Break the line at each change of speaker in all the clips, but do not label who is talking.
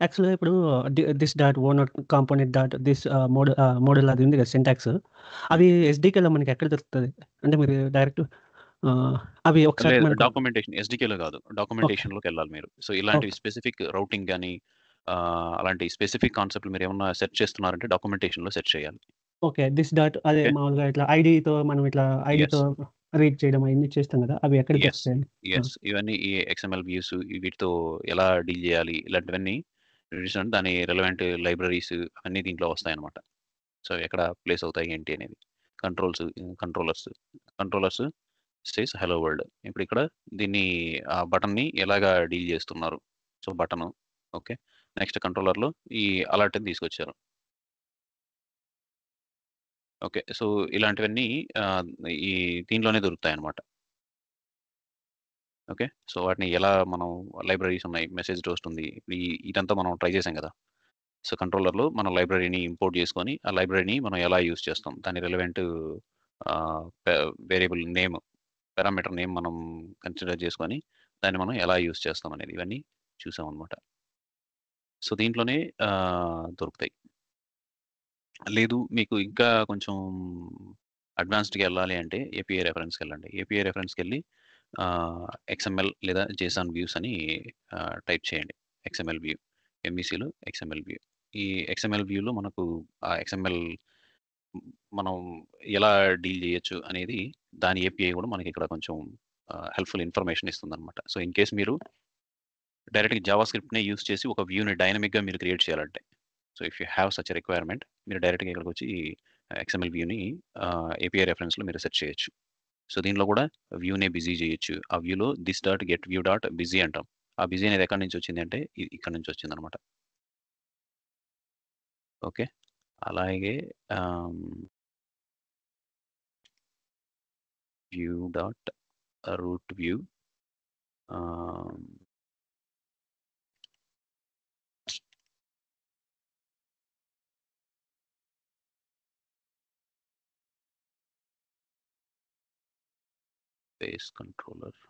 యాక్చువల్‌గా ఇప్పుడు this dot owner component dot this model అది ఉంది కదా సింటాక్స్.
హ్మ్.
అవి ఎస్‌డికేలో మనకెక్కడ దొరుకుతది? అంటే మీరు డైరెక్ట్ ఆహ్, అవి ఒకసారి
లేదు.
మనకు
డాక్యుమెంటేషన్ ఎస్‌డికేలో గాదు.
ఓకే.
డాక్యుమెంటేషన్‌లోకెళ్ళాలి మీరు. సో, ఇలాంటివి
ఓకే.
స్పెసిఫిక్ రౌటింగ్ గాని అలాంటి స్పెసిఫిక్ కాన్సెప్ట్‌లు మీరేమన్నా సెర్చ్ చేస్తున్నారంటే డాక్యుమెంటేషన్‌లో సెర్చ్ చేయాలి.
ఓకే. దిస్ డాట్ అదే
ఓకే.
మామూలుగా ఇట్లా ఐడీతో మనం ఇట్లా ఐడీతో
యెస్.
రీడ్ చేయడం అయన్నీ చేస్తాం గదా! అవి ఎక్కడ
యెస్.
దొరుకుతాయండి? ఆ!
యెస్. ఇవన్నీ ఈ ఎక్స్ఎంఎల్ వ్యూస్ వీటితో ఎలా డీల్ జేయాలి ఇలాంటివన్నీ దాని రిలవెంట్ లైబ్రరీస్ అన్నీ దీంట్లో వస్తాయన్నమాట. సో, ఎక్కడ ప్లేస్ అవుతాయి ఏంటి అనేది. Controllers, controllers says hello world. ఇప్పుడు ఇక్కడ దీన్ని ఆ బటన్‌ని ఎలాగా డీల్ జేస్తున్నారు. So, button okay. నెక్స్ట్ కంట్రోలర్‌లో ఈ అలర్ట్‌ని తీసుకొచ్చారు. ఓకే. సో, ఇలాంటివన్నీ ఆహ్, ఈ దీనిలోనే దొరుకుతాయన్నమాట. ఓకే. సో, వాటిని ఎలా మనం లైబ్రరీస్ ఉన్నాయి. మెసేజ్ రోస్ట్ ఉంది. ఇదంతా మనం ట్రై చేసాం గదా! సో, కంట్రోలర్‌లో మనం లైబ్రరీని ఇంపోర్ట్ చేసుకొని, ఆ లైబ్రరీని మనం ఎలా యూజ్ చేస్తాం. దాని రిలవెంట్ ఆహ్, pay variable name, parameter name మనం కన్సిడర్ చేసుకొని, దాన్ని మనం ఎలా యూజ్ చేస్తాం అనేది ఇవన్నీ చూసామనమాట. సో, దీంట్లోనే దొరుకుతాయి. లేదు మీకు ఇంకా కొంచెం అడ్వాన్స్డ్‌గా ఎళ్ళాలి అంటే ఏపీఐ రెఫరెన్స్‌కెళ్ళండి. ఏపీఐ రెఫరెన్స్‌కెళ్ళి ఎక్స్ఎంఎల్ లేదా జేసన్ వ్యూస్ అని టైప్ చేయండి. XML view. ఎంవీసీలో ఎక్స్ఎంఎల్ వ్యూ. ఈ ఎక్స్ఎంఎల్ వ్యూలో మనకు ఆ ఎక్స్ఎంఎల్ మనం ఎలా డీల్ చేయొచ్చు అనేది దాని ఏపీఐ కూడా మనకిక్కడ కొంచెం హెల్ప్‌ఫుల్ ఇన్ఫర్మేషన్ ఇస్తుందనమాట. సో, ఇన్ కేస్ మీరు డైరెక్ట్‌గా జావా స్క్రిప్ట్‌నే యూజ్ చేసి ఒక వ్యూని డైనమిక్‌గా మీరు క్రియేట్ చేయాలంటే. So, if you have such a requirement మీరు డైరెక్ట్‌గా ఇక్కడికొచ్చి ఎక్స్ఎంఎల్ వ్యూని ఏపీఐ రెఫరెన్స్‌లో మీరు సెర్చ్ చేయొచ్చు. సో, దీనిలో కూడా వ్యూనే బిజీ చేయొచ్చు. ఆ వ్యూలో this dot get view dot busy అంటాం. ఆ బిజీ అనేది ఎక్కడి నుంచి వచ్చింది అంటే ఇక్కడి నుంచి వచ్చిందనమాట. ఓకే. అలాగే ah, view dot root view ah, base controller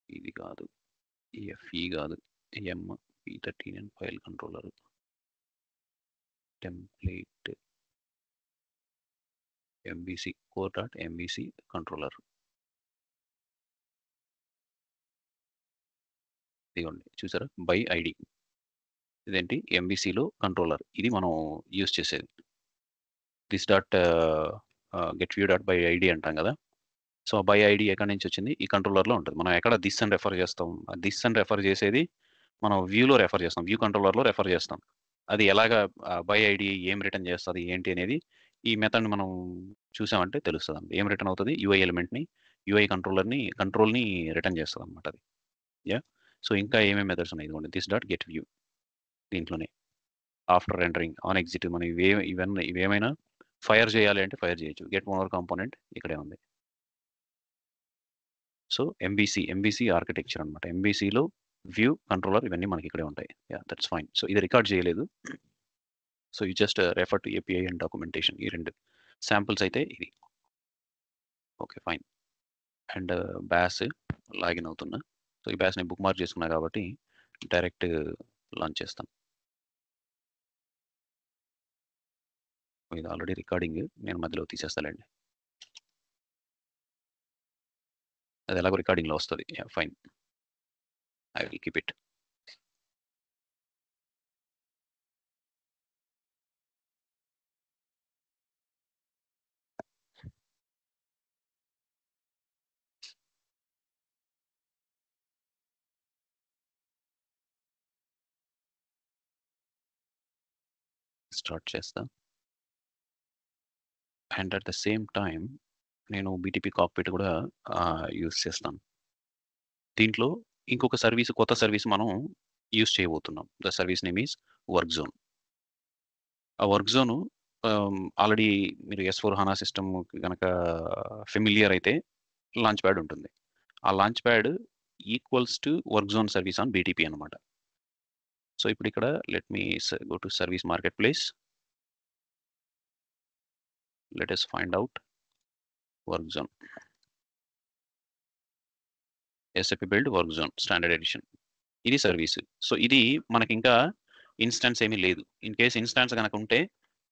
ఇది కాదు. ఎఫ్ఈ కాదు. M P39 file controller template MBC core dot MBC controller. ఇదిగోండి చూసారా? By ID. ఇదేంటి ఎంబీసీలో కంట్రోలర్. ఇది మనం యూజ్ చేసేది. This dot get view dot by ID అంటాం కదా! సో, బై ఐడీ ఎక్కడి నుంచి వచ్చింది? ఈ కంట్రోలర్‌లో ఉంటది. మనం ఎక్కడ థిస్ అని రెఫర్ చేస్తాం. ఆ థిస్ అని రెఫర్ చేసేది మనం వ్యూలో రెఫర్ చేస్తాం. వ్యూ కంట్రోలర్‌లో రెఫర్ చేస్తాం. అది ఎలాగా బై ఐడీ ఏం రిటర్న్ చేస్తది ఏంటి అనేది ఈ మెథడ్‌ని మనం చూసామంటే తెలుస్తదండి. ఏం రిటర్న్ అవుతది? యూఐ ఎలిమెంట్‌ని, యూఐ కంట్రోల్‌ని రిటర్న్ చేస్తదనమాట అది. యాహ్! సో, ఇంకా ఏమేం మెథడ్స్ ఉన్నాయి ఇదిగోండి. థిస్ డాట్ గెట్ వ్యూ దీంట్లోనే. ఆఫ్టర్ రెండరింగ్, ఆన్ ఎగ్జిట్ మనం ఇవేమైనా ఫైర్ చేయాలి అంటే ఫైర్ చేయొచ్చు. గెట్ ఓనర్ కాంపోనెంట్ ఇక్కడే ఉంది. సో, ఎంబీసీ ఆర్కిటెక్చర్ అనమాట. ఎంబీసీలో వ్యూ, కంట్రోలర్ ఇవన్నీ మనకి ఇక్కడే ఉంటాయి. యాహ్! That's fine. సో, ఇది రికార్డ్ చేయలేదు. So, you just refer to API and documentation ఈ 2 శాంపిల్స్ అయితే ఇది. Okay. Fine. And bash login అవుతున్నా. సో, ఈ బాష్‌ని బుక్ మార్క్ చేసుకున్నా కాబట్టి డైరెక్ట్ లాంచ్ చేస్తాను. ఇది ఆల్రెడీ రికార్డింగ్. నేను మధ్యలో తీసేస్తాలెండి. అది ఎలాగో రికార్డింగ్‌లో వస్తది. Yeah! Fine. I will keep it. Start చేస్తా. And at the same time నేను బీటీపీ కాక్‌పిట్ కూడా యూజ్ చేస్తాను. దీంట్లో ఇంకొక సర్వీస్ కొత్త సర్వీస్ మనం యూజ్ చేయబోతున్నాం. The service name is Work Zone. ఆ వర్క్ జోను ఆల్రెడీ మీరు ఎస్/4 హానా సిస్టమ్ గనక ఫెమిలియర్ అయితే లాంచ్ ప్యాడ్ ఉంటుంది. ఆ launch pad equals to Work zone service on BTP అనమాట. సో, ఇప్పుడు ఇక్కడ let me go to service market place. let us find out work zone. SAP build work zone standard edition. ఇది service. So ఇది మనకి ఇంకా instance ఏమీ లేదు. In case instance కనుక ఉంటే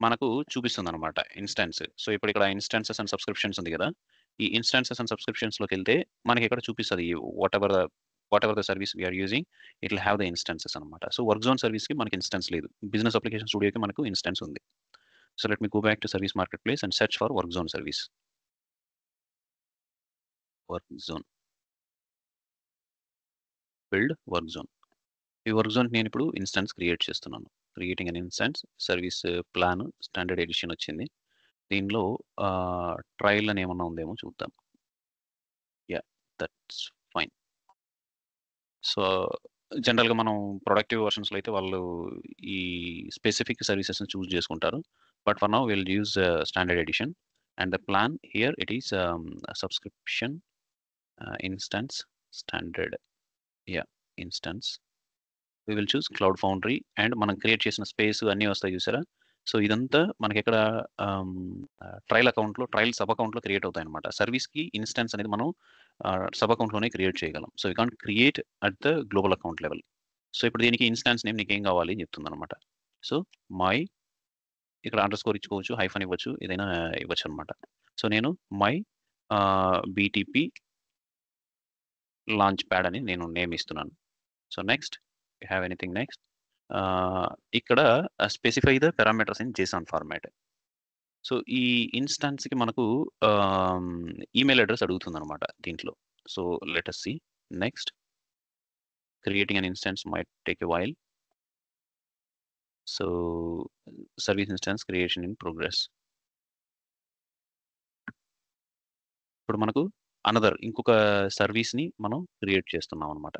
మనకు చూపిస్తుంది అనమాట ఇన్స్టాన్స్. సో ఇప్పుడు ఇక్కడ ఇన్స్టాన్సెస్ అండ్ సబ్స్క్రిప్షన్స్ ఉంది కదా, ఈ ఇన్స్టాన్సెస్ అండ్ సబ్స్క్రిప్షన్స్లోకి వెళ్తే మనకి ఇక్కడ చూపిస్తుంది whatever the service we're using it will have the instances అనమాట. సో వర్క్ జోన్ సర్వీస్కి మనకి ఇన్స్టాన్స్ లేదు, బిజినెస్ అప్లికేషన్ స్టూడియోకి మనకు ఇన్స్టాన్స్ ఉంది. So let me go back to service marketplace and search for work zone service. Work zone build work zone. ఈ work zone నేను ఇప్పుడు ఇన్స్టాన్స్ క్రియేట్ చేస్తున్నాను. Creating an instance service plan standard edition వచ్చింది. దీనిలో trial అని ఏమన్నా ఉందేమో చూద్దాం. Yeah, that's fine. సో జనరల్గా మనం ప్రొడక్టివ్ వర్షన్స్లో అయితే వాళ్ళు ఈ స్పెసిఫిక్ సర్వీసెస్ని చూస్ చేసుకుంటారు. But for now will use standard edition and the plan here it is subscription instance standard. Yeah, instance we will choose cloud foundry and మనం create చేసిన space అన్నీ వస్తాయి చూసారా. సో ఇదంతా మనకి ఇక్కడ ట్రయల్ అకౌంట్లో ట్రయల్ సబ్ అకౌంట్లో క్రియేట్ అవుతాయి అనమాట. సర్వీస్కి ఇన్స్టాన్స్ అనేది మనం సబ్ అకౌంట్లోనే క్రియేట్ చేయగలం. So you can't create at the global account level. So ఇప్పుడు దీనికి ఇన్స్టాన్స్ నేమ్ నీకు ఏం కావాలి అని చెప్తుంది అనమాట. సో మై ఇక్కడ అండర్ స్కోర్ ఇచ్చుకోవచ్చు, హైఫన్ ఇవ్వచ్చు, ఏదైనా ఇవ్వచ్చు అనమాట. సో నేను మై బీటీపీ లాంచ్ ప్యాడ్ అని నేను నేమ్ ఇస్తున్నాను. So next you have anything next, ఇక్కడ specify the parameters in JSON format. So ఈ ఇన్స్టాన్స్కి మనకు ఈమెయిల్ అడ్రస్ అడుగుతుంది అనమాట దీంట్లో. So let us see next. Creating an instance might take a while. So service instance creation in progress. ఇప్పుడు మనకు ఇంకొక సర్వీస్ని మనం క్రియేట్ చేస్తున్నాం అనమాట.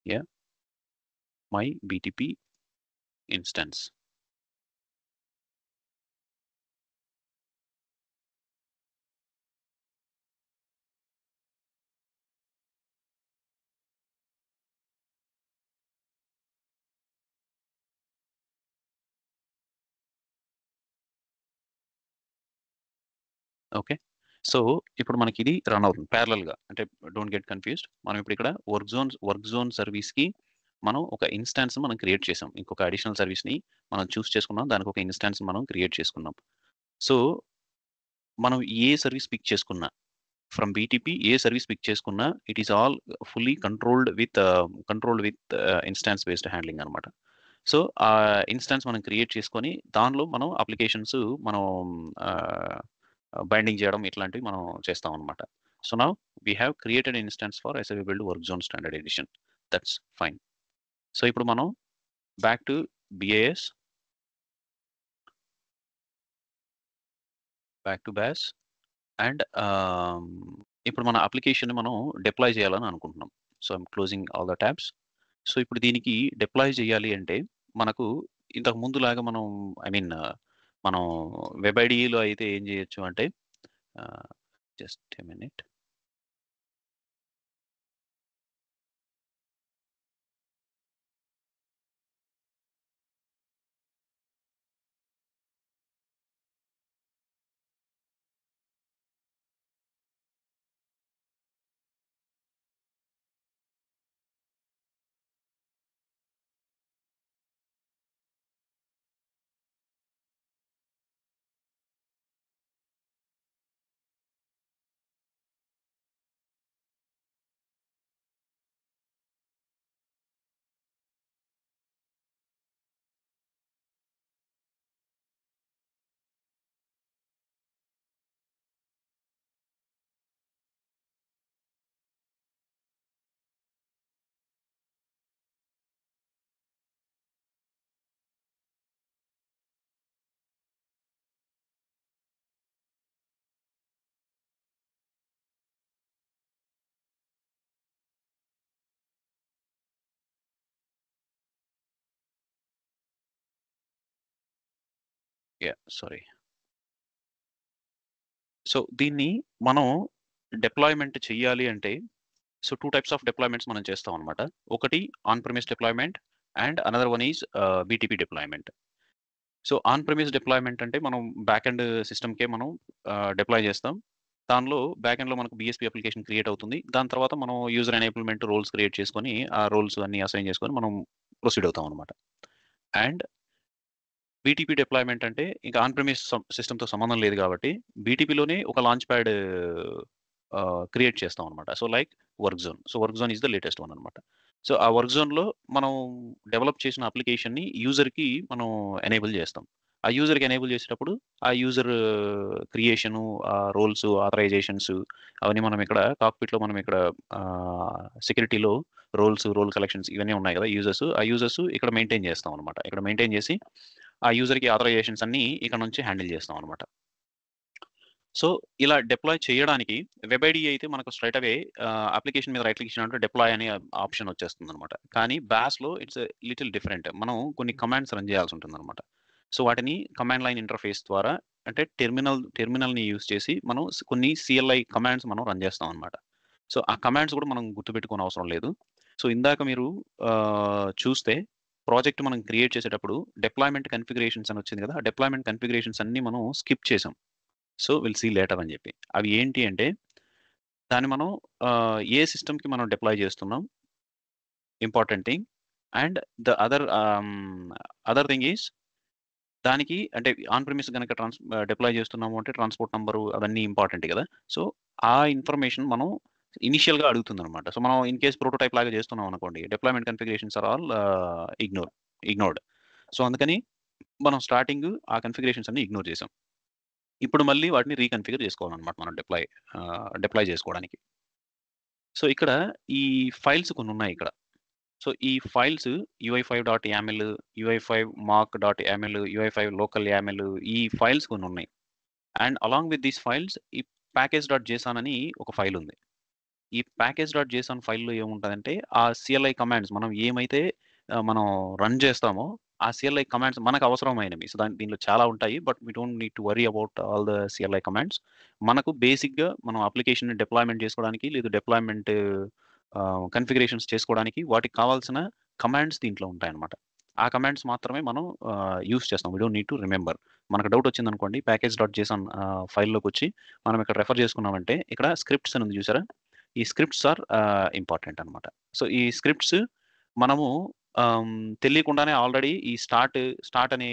Yeah, my BTP instance. Okay, so ఇప్పుడు మనకి ఇది రన్ అవుతుంది ప్యారలల్గా. అంటే డోంట్ గెట్ కన్ఫ్యూజ్డ్. మనం ఇప్పుడు ఇక్కడ వర్క్ జోన్ సర్వీస్కి మనం ఒక ఇన్స్టాన్స్ మనం క్రియేట్ చేసాం. ఇంకొక అడిషనల్ సర్వీస్ని మనం చూస్ చేసుకున్నాం, దానికి ఒక ఇన్స్టాన్స్ మనం క్రియేట్ చేసుకున్నాం. సో మనం ఏ సర్వీస్ పిక్ చేసుకున్నా ఫ్రమ్ బీటీపీ, ఏ సర్వీస్ పిక్ చేసుకున్నా it is all fully controlled with instance based handling అనమాట. సో ఆ ఇన్స్టాన్స్ మనం క్రియేట్ చేసుకొని దానిలో మనం అప్లికేషన్స్ మనం బైండింగ్ చేయడం ఇట్లాంటివి మనం చేస్తాం అనమాట. So now we have created instance for SAP build work zone standard edition. That's fine. So ఇప్పుడు మనం back to BAS, back to BAS and ఇప్పుడు మన అప్లికేషన్ మనం డిప్లాయ్ చేయాలని అనుకుంటున్నాం. So I'm closing all the tabs. So ఇప్పుడు దీనికి deploy చేయాలి అంటే మనకు ఇంతకు ముందులాగా మనం మనం వెబ్ ఐడిలో అయితే ఏం చేయొచ్చు అంటే just a minute. Sorry. So దీన్ని మనం డిప్లాయ్మెంట్ చెయ్యాలి అంటే సో 2 types ఆఫ్ డిప్లాయ్మెంట్స్ మనం చేస్తాం అనమాట. ఒకటి on premise deployment and another one is BTP deployment. So on premise deployment అంటే మనం బ్యాక్ ఎండ్ సిస్టమ్కే మనం డిప్లాయ్ చేస్తాం. దానిలో బ్యాక్ ఎండ్లో మనకు బిఎస్పీ అప్లికేషన్ క్రియేట్ అవుతుంది. దాని తర్వాత మనం యూజర్ ఎనేబుల్మెంట్ రోల్స్ క్రియేట్ చేసుకొని ఆ రోల్స్ అన్ని అసైన్ చేసుకొని మనం ప్రొసీడ్ అవుతాం అనమాట. అండ్ బీటీపీ డిప్లాయ్మెంట్ అంటే ఇంకా ఆన్ ప్రెమిస్ సిస్టమ్తో సంబంధం లేదు కాబట్టి బీటీపీలోనే ఒక లాంచ్ ప్యాడ్ క్రియేట్ చేస్తాం అనమాట. So like work zone. So work zone is the latest one అనమాట. సో ఆ వర్క్ జోన్లో మనం డెవలప్ చేసిన అప్లికేషన్ని యూజర్కి మనం ఎనేబుల్ చేస్తాం. ఆ యూజర్కి ఎనేబుల్ చేసేటప్పుడు ఆ యూజర్ క్రియేషను, రోల్స్, ఆథరైజేషన్స్ అవన్నీ మనం ఇక్కడ కాక్పిట్లో మనం ఇక్కడ సెక్యూరిటీలో రోల్ కలెక్షన్స్ ఇవన్నీ ఉన్నాయి కదా యూజర్స్. ఆ యూజర్స్ ఇక్కడ మెయింటైన్ చేస్తాం అనమాట. ఇక్కడ మెయింటైన్ చేసి ఆ యూజర్కి ఆథరైజేషన్స్ అన్ని ఇక్కడ నుంచి హ్యాండిల్ చేస్తాం అనమాట. సో ఇలా డిప్లాయ్ చేయడానికి వెబ్ ఐడి అయితే మనకు స్ట్రైట్ అవే అప్లికేషన్ మీద రైట్ క్లిక్ చేసినట్టు డిప్లాయ్ అనే ఆప్షన్ వచ్చేస్తుంది అనమాట. కానీ బ్యాస్లో ఇట్స్ లిటిల్ డిఫరెంట్. మనం కొన్ని కమాండ్స్ రన్ చేయాల్సి ఉంటుంది అనమాట. సో వాటిని కమాండ్ లైన్ ఇంటర్ఫేస్ ద్వారా అంటే టెర్మినల్ని యూస్ చేసి మనం కొన్ని సిఎల్ఐ కమాండ్స్ మనం రన్ చేస్తాం అనమాట. సో ఆ కమాండ్స్ కూడా మనం గుర్తుపెట్టుకోని అవసరం లేదు. సో ఇందాక మీరు చూస్తే ప్రాజెక్ట్ మనం క్రియేట్ చేసేటప్పుడు డిప్లాయ్మెంట్ కన్ఫిగరేషన్స్ అని వచ్చింది కదా, ఆ డిప్లాయ్మెంట్ కన్ఫిగరేషన్స్ అన్ని మనం స్కిప్ చేసాం. సో విల్ సీ లేటర్ అని చెప్పి. అవి ఏంటి అంటే దాన్ని మనం ఏ సిస్టమ్కి మనం డిప్లాయ్ చేస్తున్నాం, important thing. And the other thing is దానికి అంటే ఆన్ ప్రిమిస్ కనుక డిప్లాయ్ చేస్తున్నాము అంటే ట్రాన్స్పోర్ట్ నంబరు అవన్నీ ఇంపార్టెంట్ కదా. సో ఆ ఇన్ఫర్మేషన్ మనం ఇనిషియల్గా అడుగుతుంది అనమాట. సో మనం ఇన్ కేస్ ప్రోటోటైప్ లాగా చేస్తున్నాం అనుకోండి, deployment configurations are all ignored. So అందుకని మనం స్టార్టింగ్ ఆ కన్ఫిగరేషన్స్ అన్ని ఇగ్నోర్ చేసాం. ఇప్పుడు మళ్ళీ వాటిని రీకన్ఫిగర్ చేసుకోవాలన్నమాట మనం డిప్లాయ్ చేసుకోవడానికి. సో ఇక్కడ ఈ ఫైల్స్ కొన్ని ఉన్నాయి ఇక్కడ. సో ఈ ఫైల్స్ ui5.yaml, ui5mock.yaml, ui5local.yaml ఈ ఫైల్స్ కొన్ని ఉన్నాయి. And along with these files ఈ package.json అని ఒక ఫైల్ ఉంది. ఈ package.json ఫైల్లో ఏముంటుందంటే ఆ సిఎల్ఐ కమాండ్స్ మనం ఏమైతే మనం రన్ చేస్తామో ఆ సిఎల్ఐ కమాండ్స్ మనకు అవసరమైనవి. సో దీనిలో చాలా ఉంటాయి, but we don't need to worry about all the CLI commands. మనకు బేసిక్గా మనం అప్లికేషన్ డిప్లాయ్మెంట్ చేసుకోవడానికి లేదా డిప్లాయ్మెంట్ కన్ఫిగరేషన్స్ చేసుకోవడానికి వాటికి కావాల్సిన కమాండ్స్ దీంట్లో ఉంటాయన్నమాట. ఆ కమాండ్స్ మాత్రమే మనం యూస్ చేస్తాం. We don't need to remember. మనకు డౌట్ వచ్చింది అనుకోండి, package.json ఫైల్లోకి వచ్చి మనం ఇక్కడ రెఫర్ చేసుకున్నామంటే ఇక్కడ స్క్రిప్ట్స్ అని ఉంది చూసారా, ఈ స్క్రిప్ట్స్ ఆర్ ఇంపార్టెంట్ అనమాట. సో ఈ స్క్రిప్ట్స్ మనము తెలియకుండానే ఆల్రెడీ ఈ స్టార్ట్ అనే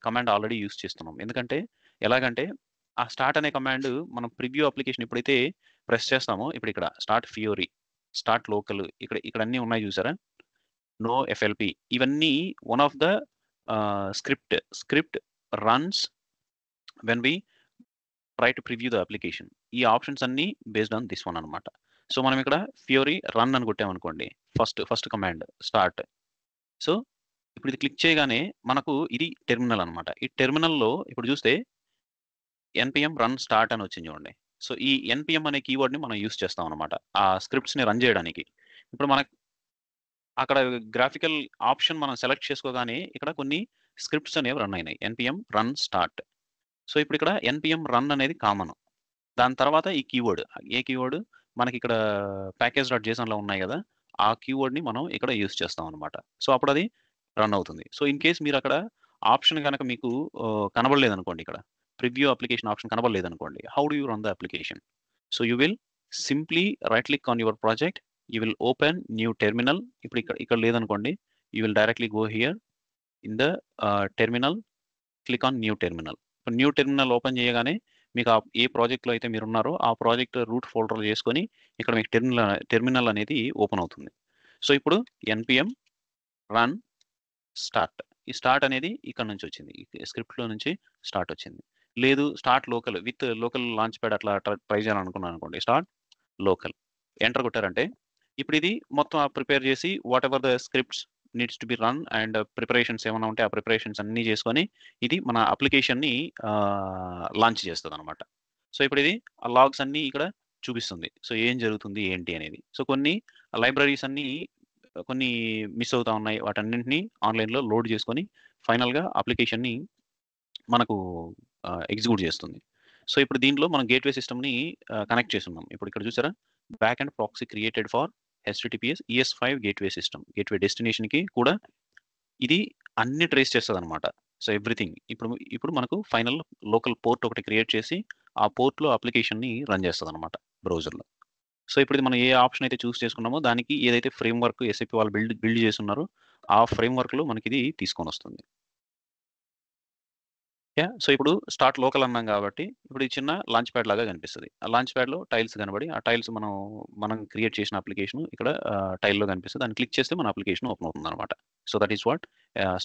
కమాండ్ ఆల్రెడీ యూస్ చేస్తున్నాం. ఎందుకంటే ఎలాగంటే ఆ స్టార్ట్ అనే కమాండ్ మనం ప్రివ్యూ అప్లికేషన్ ఎప్పుడైతే ప్రెస్ చేస్తామో ఇప్పుడు ఇక్కడ స్టార్ట్ ఫియోరీ, స్టార్ట్ లోకల్, ఇక్కడ అన్నీ ఉన్నాయి చూసారా, నో ఎఫ్ఎల్పి, ఇవన్నీ one of the script runs when we try to preview the application. ఈ ఆప్షన్స్ అన్ని బేస్డ్ ఆన్ దిస్ వన్ అనమాట. సో మనం ఇక్కడ ఫ్యూరీ రన్ అని కొట్టామనుకోండి, ఫస్ట్ కమాండ్ స్టార్ట్. సో ఇప్పుడు ఇది క్లిక్ చేయగానే మనకు ఇది టెర్మినల్ అనమాట. ఈ టెర్మినల్లో ఇప్పుడు చూస్తే npm రన్ స్టార్ట్ అని వచ్చింది చూడండి. సో ఈ npm అనే కీవర్డ్ని మనం యూస్ చేస్తాం అనమాట ఆ స్క్రిప్ట్స్ని రన్ చేయడానికి. ఇప్పుడు మనకు అక్కడ గ్రాఫికల్ ఆప్షన్ మనం సెలెక్ట్ చేసుకోగానే ఇక్కడ కొన్ని స్క్రిప్ట్స్ అనేవి రన్ అయినాయి, npm రన్ స్టార్ట్. సో ఇప్పుడు ఇక్కడ npm రన్ అనేది కామన్. దాని తర్వాత ఈ కీవర్డ్, ఏ కీవర్డ్ మనకి ఇక్కడ package.jsonలో ఉన్నాయి కదా, ఆ కీవర్డ్ని మనం ఇక్కడ యూస్ చేస్తాం అనమాట. సో అప్పుడు అది రన్ అవుతుంది. సో ఇన్ కేస్ మీరు అక్కడ ఆప్షన్ కనుక మీకు కనబడలేదు అనుకోండి, ఇక్కడ ప్రివ్యూ అప్లికేషన్ ఆప్షన్ కనబడలేదు అనుకోండి, how do you run the application? So you will simply right click on your project, you will open new terminal. ఇప్పుడు ఇక్కడ లేదనుకోండి, you will directly go here in the terminal, click on new terminal. New terminal open చేయగానే మీకు ఏ ప్రాజెక్ట్లో అయితే మీరు ఉన్నారో ఆ ప్రాజెక్ట్ రూట్ ఫోల్డర్ చేసుకొని ఇక్కడ మీకు టెర్మినల్ అనేది ఓపెన్ అవుతుంది. సో ఇప్పుడు npm రన్ స్టార్ట్, ఈ స్టార్ట్ అనేది ఇక్కడ నుంచి వచ్చింది, ఈ స్క్రిప్ట్లో నుంచి స్టార్ట్ వచ్చింది. లేదు start local with local launch pad అట్లా ట్రై చేయాలనుకున్నాను అనుకోండి, స్టార్ట్ లోకల్ ఎంటర్ కొట్టారంటే ఇప్పుడు ఇది మొత్తం ప్రిపేర్ చేసి what ever the scripts needs to be run and preparations ఏమైనా ఉంటే ఆ ప్రిపరేషన్స్ అన్నీ చేసుకొని ఇది మన అప్లికేషన్ని లాంచ్ చేస్తుంది అనమాట. సో ఇప్పుడు ఇది ఆ లాగ్స్ అన్నీ ఇక్కడ చూపిస్తుంది. సో ఏం జరుగుతుంది ఏంటి అనేది. సో కొన్ని లైబ్రరీస్ అన్నీ కొన్ని మిస్ అవుతా ఉన్నాయి, వాటన్నింటినీ ఆన్లైన్లో లోడ్ చేసుకొని ఫైనల్గా అప్లికేషన్ని మనకు ఎగ్జిక్యూట్ చేస్తుంది. సో ఇప్పుడు దీంట్లో మనం గేట్వే సిస్టమ్ని కనెక్ట్ చేస్తున్నాం. ఇప్పుడు ఇక్కడ చూసారా, backend proxy created for HTTPS ES5 gateway system, gateway డెస్టినేషన్కి కూడా ఇది అన్ని ట్రేస్ చేస్తుంది అనమాట. సో ఎవ్రీథింగ్ ఇప్పుడు మనకు ఫైనల్ లోకల్ పోర్ట్ ఒకటి క్రియేట్ చేసి ఆ పోర్ట్‌లో అప్లికేషన్‌ని రన్ చేస్తదనమాట బ్రౌజర్‌లో. సో ఇప్పుడు ఇది మనం ఏ ఆప్షన్ అయితే చూస్ చేసుకున్నామో దానికి ఏదైతే ఫ్రేమ్‌వర్క్ ఎస్ఏపీ వాళ్ళు బిల్డ్ చేసున్నారో ఆ ఫ్రేమ్‌వర్క్‌లో మనకిది తీసుకొనొస్తుంది. సో ఇప్పుడు స్టార్ట్ లోకల్ అన్నాం కాబట్టి ఇప్పుడు ఈ చిన్న లాంచ్ ప్యాడ్ లాగా కనిపిస్తది. ఆ లాంచ్ ప్యాడ్‌లో టైల్స్ కనబడి ఆ టైల్స్ మనం క్రియేట్ చేసిన అప్లికేషన్ ఇక్కడ టైల్‌లో కనిపిస్తది. దాన్ని క్లిక్ చేస్తే మన అప్లికేషన్ ఓపెన్ అవుతుందనమాట. So that is what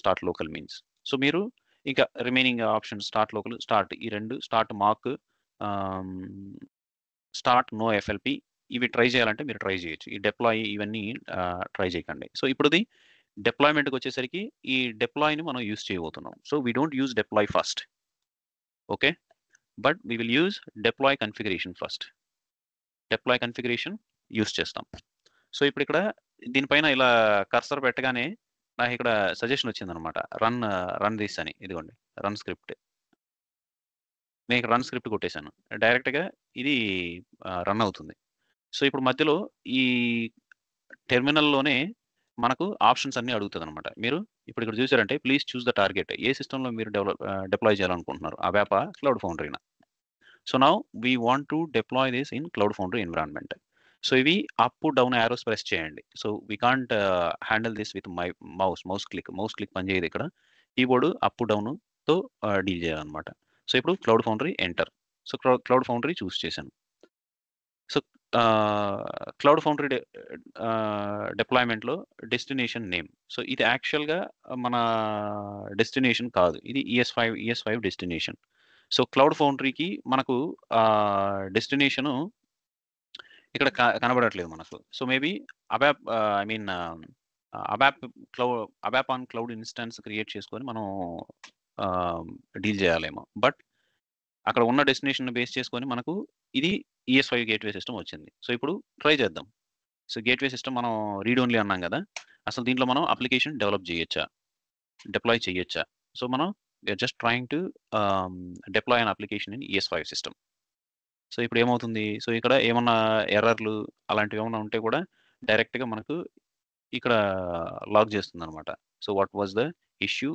start local means. So మీరు ఇంకా remaining options start local, start ఈ 2 స్టార్ట్ మార్క్, ఆహ్, స్టార్ట్ నో ఎఫ్ఎల్‌పి ఇవి ట్రై చేయాలంటే మీరు ట్రై చేయొచ్చు. ఈ డిప్లాయ్ ఇవన్నీ ట్రై చేయకండి. సో ఇప్పుడుది డిప్లాయ్‌మెంట్‌కొచ్చేసరికి ఈ డిప్లాయ్‌ని మనం యూజ్ చేయబోతున్నాం. So we don't use deploy first. Okay. But we will use deploy configuration first. Deploy configuration use చేస్తాం. సో ఇప్పుడిక్కడ దీనిపైన ఇలా కర్సర్ పెట్టగానే నాకిక్కడ సజెషన్ వచ్చిందనమాట. రన్ దిస్ అని. ఇదిగోండి రన్ స్క్రిప్ట్. నేను ఇక్కడ రన్ స్క్రిప్ట్ కొట్టేసాను. డైరెక్ట్‌గా ఇది రన్ అవుతుంది. సో ఇప్పుడు మధ్యలో ఈ టెర్మినల్‌లోనే మనకు ఆప్షన్స్ అన్నీ అడుగుతదనమాట. మీరు ఇప్పుడు ఇక్కడ చూసారంటే ప్లీజ్ చూస్ ద టార్గెట్. ఏ సిస్టమ్‌లో మీరు డిప్లాయ్ చేయాలనుకుంటున్నారు? అవాపా, క్లౌడ్ ఫౌండరీనా? So now we want to deploy this in Cloud Foundry environment. So ఇవి అప్, డౌన్ యారోస్ ప్రెస్ చేయండి. So we can't handle this with mouse click పనిచేయదు ఇక్కడ. కీబోర్డ్ అప్, డౌన్‌తో డీల్ చేయాలనమాట. సో ఇప్పుడు Cloud Foundry enter. So cloud Foundry choose చేశాను. So cloud Foundry డిప్లాయ్‌మెంట్‌లో destination name. So ఇది యాక్చువల్‌గా మన డెస్టినేషన్ కాదు. ఇది ES5 డెస్టినేషన్. సో క్లౌడ్ ఫౌండరీకి మనకు డెస్టినేషను ఇక్కడ కనబడట్లేదు మనకు. So maybe I mean ABAP ABAP on cloud instance create చేసుకొని మనం డీల్ చేయాలేమో. బట్ అక్కడ ఉన్న డెస్టినేషన్‌ని బేస్ చేసుకొని మనకు ఇది ES5 గేట్‌వే సిస్టమ్ వచ్చింది. సో ఇప్పుడు ట్రై చేద్దాం. సో గేట్‌వే సిస్టమ్ మనం రీడ్ ఓన్లీ అన్నాం గదా! అసలు దీంట్లో మనం అప్లికేషన్ డెవలప్ చేయొచ్చా? డిప్లాయ్ చేయొచ్చా? సో మనం we are just trying to deploy an application in ES5 system. So ఇప్పుడు ఏమవుతుంది? సో ఇక్కడ ఏమన్నా ఎర్రర్‌లు అలాంటివి ఏమన్నా ఉంటే కూడా డైరెక్ట్‌గా మనకు ఇక్కడ లాగ్ చేస్తుందనమాట. So what was the issue?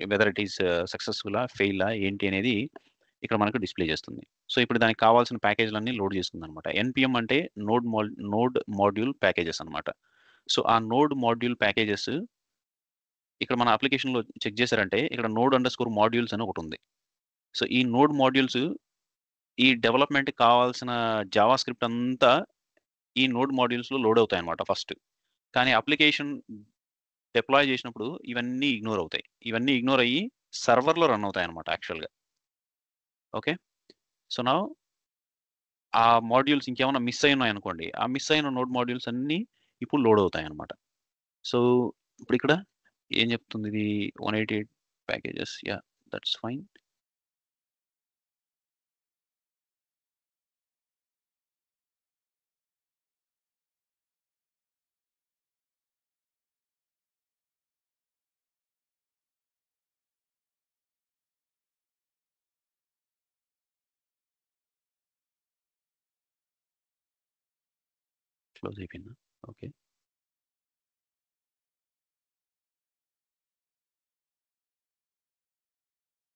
Whether it is సక్సెస్‌ఫులా? ఫెయిలా? ఏంటి అనేది ఇక్కడ మనకు డిస్‌ప్లే చేస్తుంది. సో ఇప్పుడు దానికి కావాల్సిన ప్యాకేజ్‌లన్నీ లోడ్ చేసుకుందనమాట. NPM అంటే నోడ్ మాడ్యూల్ ప్యాకేజెస్ అనమాట. సో ఆ నోడ్ మాడ్యూల్ ప్యాకేజెస్ ఇక్కడ మన అప్లికేషన్‌లో చెక్ చేశారంటే ఇక్కడ node_modules అని ఒకటుంది. సో ఈ నోడ్ మాడ్యూల్స్ ఈ డెవలప్‌మెంట్‌కి కావాల్సిన జావా స్క్రిప్ట్ అంతా ఈ నోడ్ మాడ్యూల్స్‌లో లోడ్ అవుతాయన్నమాట ఫస్ట్. కానీ అప్లికేషన్ డిప్లాయ్ చేసినప్పుడు ఇవన్నీ ఇగ్నోర్ అవుతాయి. ఇవన్నీ ఇగ్నోర్ అయ్యి సర్వర్‌లో రన్ అవుతాయన్నమాట యాక్చువల్‌గా. ఓకే. సో నౌ ఆ మాడ్యూల్స్ ఇంకేమన్నా మిస్ అయ్యున్నాయనుకోండి. ఆ మిస్ అయిన నోడ్ మాడ్యూల్స్ అన్నీ ఇప్పుడు లోడ్ అవుతాయన్నమాట. సో ఇప్పుడిక్కడ ఏం చెప్తుంది ఇది 188 packages. Yeah! That's fine. Close అయిపోయిందా? ఓకే.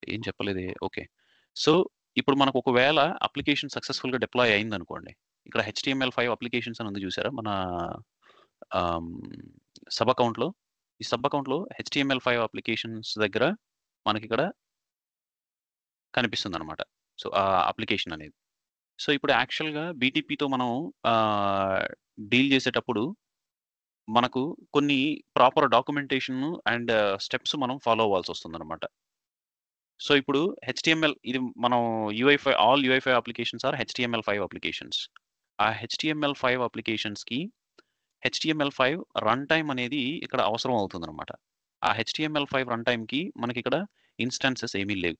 ఏం చెప్పలేదే. ఓకే. సో ఇప్పుడు మనకు ఒకవేళ అప్లికేషన్ సక్సెస్‌ఫుల్‌గా డిప్లాయ్ అయిందనుకోండి. ఇక్కడ HTML5 అప్లికేషన్స్ అని ఉంది చూసారా? మన ఆహ్, సబ్ అకౌంట్‌లో. ఈ సబ్ అకౌంట్‌లో HTML5 అప్లికేషన్స్ దగ్గర మనకిక్కడ కనిపిస్తుందనమాట. సో ఆ అప్లికేషన్ అనేది. సో ఇప్పుడు యాక్చువల్‌గా BTPతో మనం ఆహ్, డీల్ చేసేటప్పుడు మనకు కొన్ని ప్రాపర్ డాక్యుమెంటేషన్ అండ్ స్టెప్స్ మనం ఫాలో అవ్వాల్సొస్తుందనమాట. సో ఇప్పుడు ఇది మనం all UI5 applications are HTML5 applications. ఆ HTML5 అప్లికేషన్స్‌కి HTML5 రన్ టైమ్ అనేది ఇక్కడ అవసరం అవుతుందనమాట. ఆ HTML5 రన్ టైమ్‌కి మనకిక్కడ ఇన్‌స్టాన్సెస్ ఏమీ లేవు.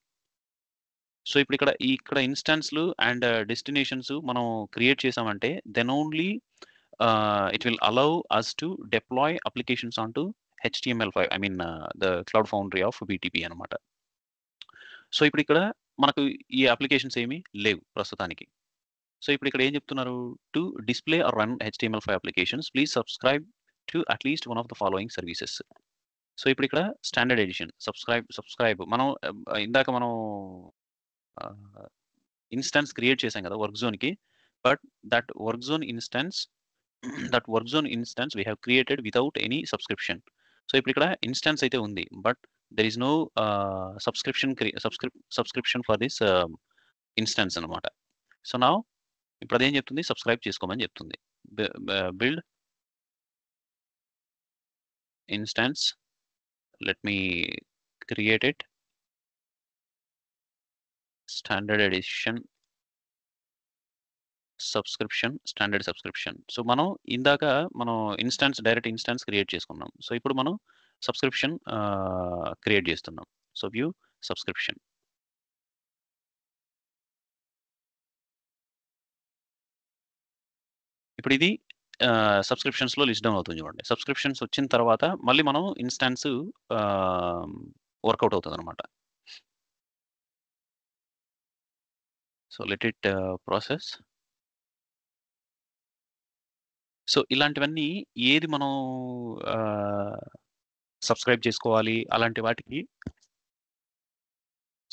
సో ఇక్కడ ఇన్‌స్టాన్స్‌లు అండ్ డెస్టినేషన్స్ మనం క్రియేట్ చేసామంటే then only it will allow us to deploy applications on to HTML5 I mean the cloud foundry of BTP అనమాట. సో ఇప్పుడిక్కడ మనకు ఈ అప్లికేషన్స్ ఏమీ లేవు ప్రస్తుతానికి. సో ఇప్పుడిక్కడ ఏం చెప్తున్నారు? To display or run HTML5 applications please subscribe to at least one of the following services. So ఇప్పుడు ఇక్కడ స్టాండర్డ్ ఎడిషన్ సబ్స్క్రైబ్ మనం ఇందాక మనం ఇన్స్టాన్స్ క్రియేట్ చేసాం కదా వర్క్ జోన్కి, but that Work Zone instance we have created without any subscription. So ఇప్పుడు ఇక్కడ ఇన్స్టాన్స్ అయితే ఉంది, but there is no subscription for this instance అనమాట. సో నా ఇప్పుడు అదేం చెప్తుంది, సబ్స్క్రైబ్ చేసుకోమని చెప్తుంది. Build instance, let me create it, standard edition subscription, standard subscription. So మనం ఇందాక మనం డైరెక్ట్ ఇన్స్టాన్స్ క్రియేట్ చేసుకున్నాం. సో ఇప్పుడు మనం సబ్స్క్రిప్షన్ క్రియేట్ చేస్తున్నాం. So view subscription. ఇప్పుడు ఇది సబ్స్క్రిప్షన్స్లో లిస్ట్ డౌన్ అవుతుంది చూడండి. సబ్స్క్రిప్షన్స్ వచ్చిన తర్వాత మళ్ళీ మనం ఇన్స్టాన్స్ వర్కౌట్ అవుతుంది అనమాట. So let it process. So ఇలాంటివన్నీ ఏది మనం సబ్స్క్రైబ్ చేసుకోవాలి అలాంటి వాటికి,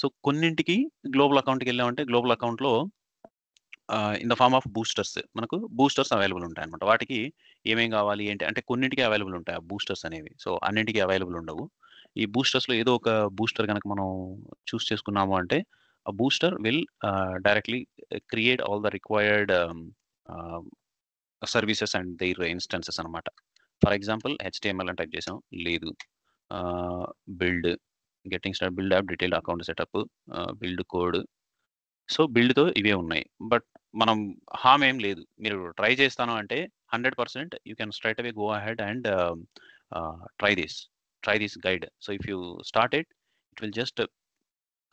సో కొన్నింటికి గ్లోబల్ అకౌంట్కి వెళ్ళామంటే గ్లోబల్ అకౌంట్లో in the form of boosters, మనకు బూస్టర్స్ అవైలబుల్ ఉంటాయి అనమాట. వాటికి ఏమేం కావాలి ఏంటి అంటే కొన్నింటికి అవైలబుల్ ఉంటాయి ఆ బూస్టర్స్ అనేవి. సో అన్నింటికి అవైలబుల్ ఉండవు. ఈ బూస్టర్స్లో ఏదో ఒక బూస్టర్ కనుక మనం చూస్ చేసుకున్నాము అంటే ఆ booster will directly create all the required services and their instances అనమాట. ఫర్ ఎగ్జాంపుల్ HTML అని టైప్ చేసాం, లేదు. Build getting start, build app, detailed account setup, build code. So బిల్డ్తో ఇవే ఉన్నాయి, బట్ మనం హామ్ ఏం లేదు. మీరు ట్రై చేస్తాను అంటే 100% you can straight away go ahead and try this guide. So if you start it will just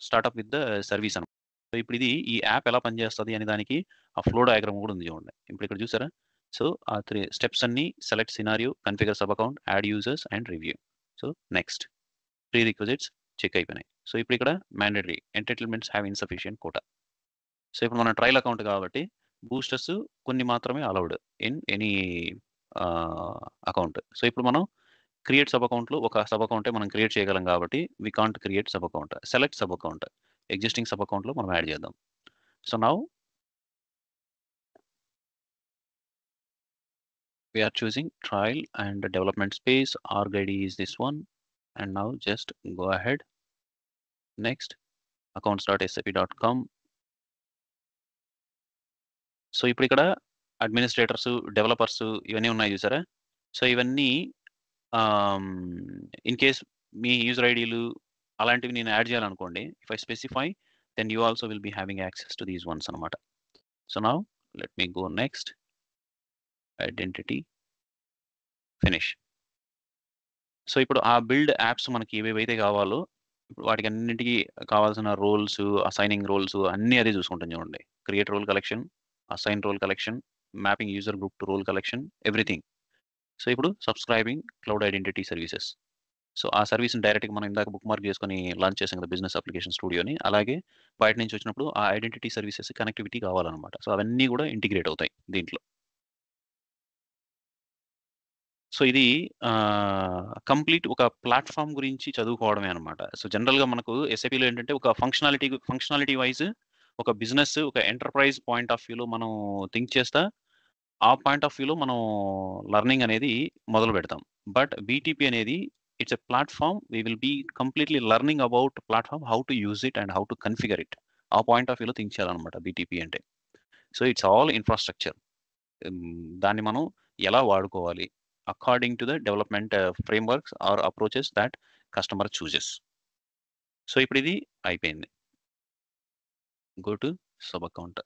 start up with the service అనమాట. సో ఇప్పుడు ఇది ఈ యాప్ ఎలా పనిచేస్తుంది అనే దానికి ఆ ఫ్లో డయాగ్రామ్ కూడా ఉంది చూడండి. ఇప్పుడు ఇక్కడ చూసారా. సో ఆ 3 స్టెప్స్ అన్ని select scenario, configure sub account, add users and review. So next prerequisites check అయిపోయినాయి. సో ఇప్పుడు ఇక్కడ mandatory entitlements have insufficient quota. So ఇప్పుడు మన ట్రయల్ అకౌంట్ కాబట్టి బూస్టర్స్ కొన్ని మాత్రమే allowed in any account. So ఇప్పుడు మనం క్రియేట్ సబ్ అకౌంట్లో ఒక సబ్ అకౌంటే మనం క్రియేట్ చేయగలం కాబట్టి we can't create sub account. Select sub account, existing sub అకౌంట్లో మనం యాడ్ చేద్దాం. So now we are choosing trial and development space. Org ID is this one, and now just go ahead. Next, accounts.sap.com. So ఇప్పుడు ఇక్కడ administrators, developers ఇవన్నీ ఉన్నాయి చూసారా. So ఇవన్నీ in case మీ యూజర్ ఐడీలు అలాంటివి నేను యాడ్ చేయాలనుకోండి, if I specify then you also will be having access to these ones అనమాట. So now let me go next, identity, finish. So ఇప్పుడు ఆ బిల్డ్ యాప్స్ మనకి ఏవేవైతే కావాలో ఇప్పుడు వాటికి అన్నింటికి కావాల్సిన రోల్స్, అసైనింగ్ రోల్స్ అన్నీ అదే చూసుకుంటాం చూడండి. Create role collection, assign role collection, mapping user group to role collection, everything. So ఇప్పుడు subscribing cloud identity services. So ఆ సర్వీస్ని డైరెక్ట్గా మనం ఇందాక బుక్ మార్క్ చేసుకొని లాంచ్ చేసాం కదా బిజినెస్ అప్లికేషన్ స్టూడియోని, అలాగే బయట నుంచి వచ్చినప్పుడు ఆ ఐడెంటిటీ సర్వీసెస్ కనెక్టివిటీ కావాలన్నమాట. సో అవన్నీ కూడా ఇంటిగ్రేట్ అవుతాయి దీంట్లో. సో ఇది కంప్లీట్ ఒక ప్లాట్ఫామ్ గురించి చదువుకోవడమే అనమాట. సో జనరల్గా మనకు ఎస్ఏపీలో ఏంటంటే ఒక ఫంక్షనాలిటీ వైజ్ ఒక బిజినెస్, ఒక ఎంటర్ప్రైజ్ పాయింట్ ఆఫ్ వ్యూలో మనం థింక్ చేస్తా ఆ పాయింట్ ఆఫ్ వ్యూలో మనం లర్నింగ్ అనేది మొదలు పెడతాం. బట్ బీటీపీ అనేది it's a platform. We will be completely learning about platform, how to use it and how to configure it. ఆ పాయింట్ ఆఫ్ వ్యూలో థింక్ చేయాలన్నమాట బీటీపీ అంటే. So it's all infrastructure. దాన్ని మనం ఎలా వాడుకోవాలి according to the development frameworks or approaches that customer chooses. So ఇప్పుడు ఇది అయిపోయింది. Go to sub account.